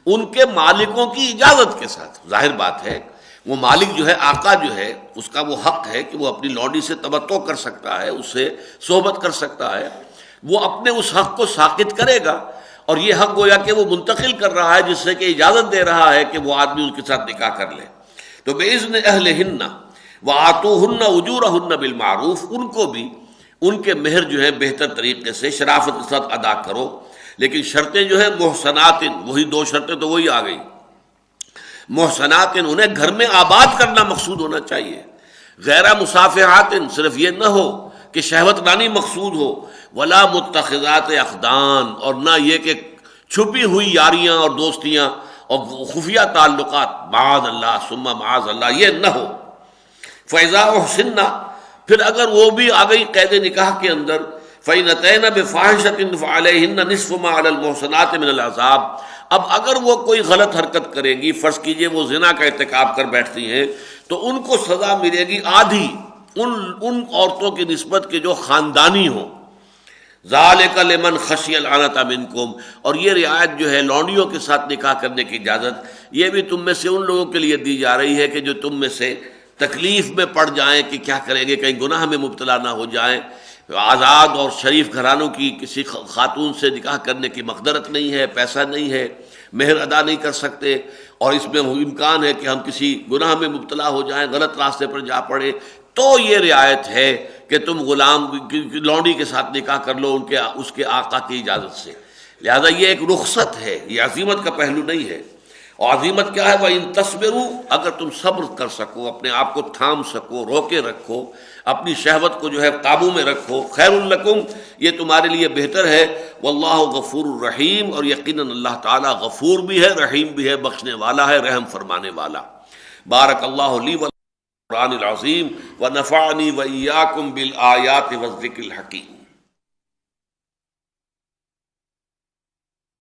ان کے مالکوں کی اجازت کے ساتھ. ظاہر بات ہے وہ مالک جو ہے آقا جو ہے اس کا وہ حق ہے کہ وہ اپنی لونڈی سے تمتع کر سکتا ہے، اس سے صحبت کر سکتا ہے، وہ اپنے اس حق کو ساقط کرے گا. اور یہ حق گویا کہ وہ منتقل کر رہا ہے جس سے کہ اجازت دے رہا ہے کہ وہ آدمی ان کے ساتھ نکاح کر لے. تو باذن اہلہن وآتوہن اجورہن بالمعروف، ان کو بھی ان کے مہر جو ہے بہتر طریقے سے شرافت کے ساتھ ادا کرو. لیکن شرطیں جو ہے محسنات، وہی 2 شرطیں تو وہی آ گئی. محسنات، انہیں گھر میں آباد کرنا مقصود ہونا چاہیے. غیر مصافحات، صرف یہ نہ ہو کہ شہوت رانی مقصود ہو. ولا متخذات اخدان، اور نہ یہ کہ چھپی ہوئی یاریاں اور دوستیاں اور خفیہ تعلقات، معاذ اللہ ثم معاذ اللہ، یہ نہ ہو. فاذا احسن، پھر اگر وہ بھی آ گئی قید نکاح کے اندر، فإن أتين بفاحشة فعليهن نصف ما على المحصنات من العذاب، اب اگر وہ کوئی غلط حرکت کریں گی، فرض کیجئے وہ زنا کا ارتکاب کر بیٹھتی ہیں، تو ان کو سزا ملے گی آدھی ان عورتوں کی نسبت کے جو خاندانی ہوں. ذالک لمن خشی العنۃ منکم، اور یہ رعایت جو ہے لونڈیوں کے ساتھ نکاح کرنے کی اجازت، یہ بھی تم میں سے ان لوگوں کے لیے دی جا رہی ہے کہ جو تم میں سے تکلیف میں پڑ جائیں کہ کیا کریں گے، کہیں گناہ میں مبتلا نہ ہو جائیں. آزاد اور شریف گھرانوں کی کسی خاتون سے نکاح کرنے کی مقدرت نہیں ہے، پیسہ نہیں ہے، مہر ادا نہیں کر سکتے، اور اس میں امکان ہے کہ ہم کسی گناہ میں مبتلا ہو جائیں، غلط راستے پر جا پڑے، تو یہ رعایت ہے کہ تم غلام لونڈی کے ساتھ نکاح کر لو اس کے آقا کی اجازت سے. لہذا یہ ایک رخصت ہے، یہ عزیمت کا پہلو نہیں ہے. اور عظیمت کیا ہے؟ وَإِن تَصْبِرُوا، اگر تم صبر کر سکو، اپنے آپ کو تھام سکو، روکے رکھو، اپنی شہوت کو جو ہے قابو میں رکھو، خیر لکم، یہ تمہارے لیے بہتر ہے. واللہ غفور الرحیم، اور یقیناً اللہ تعالیٰ غفور بھی ہے، رحیم بھی ہے، بخشنے والا ہے، رحم فرمانے والا. بارک اللہ لی والقرآن العظیم ونفعنی وإیاکم بالآیات والذکر الحکیم.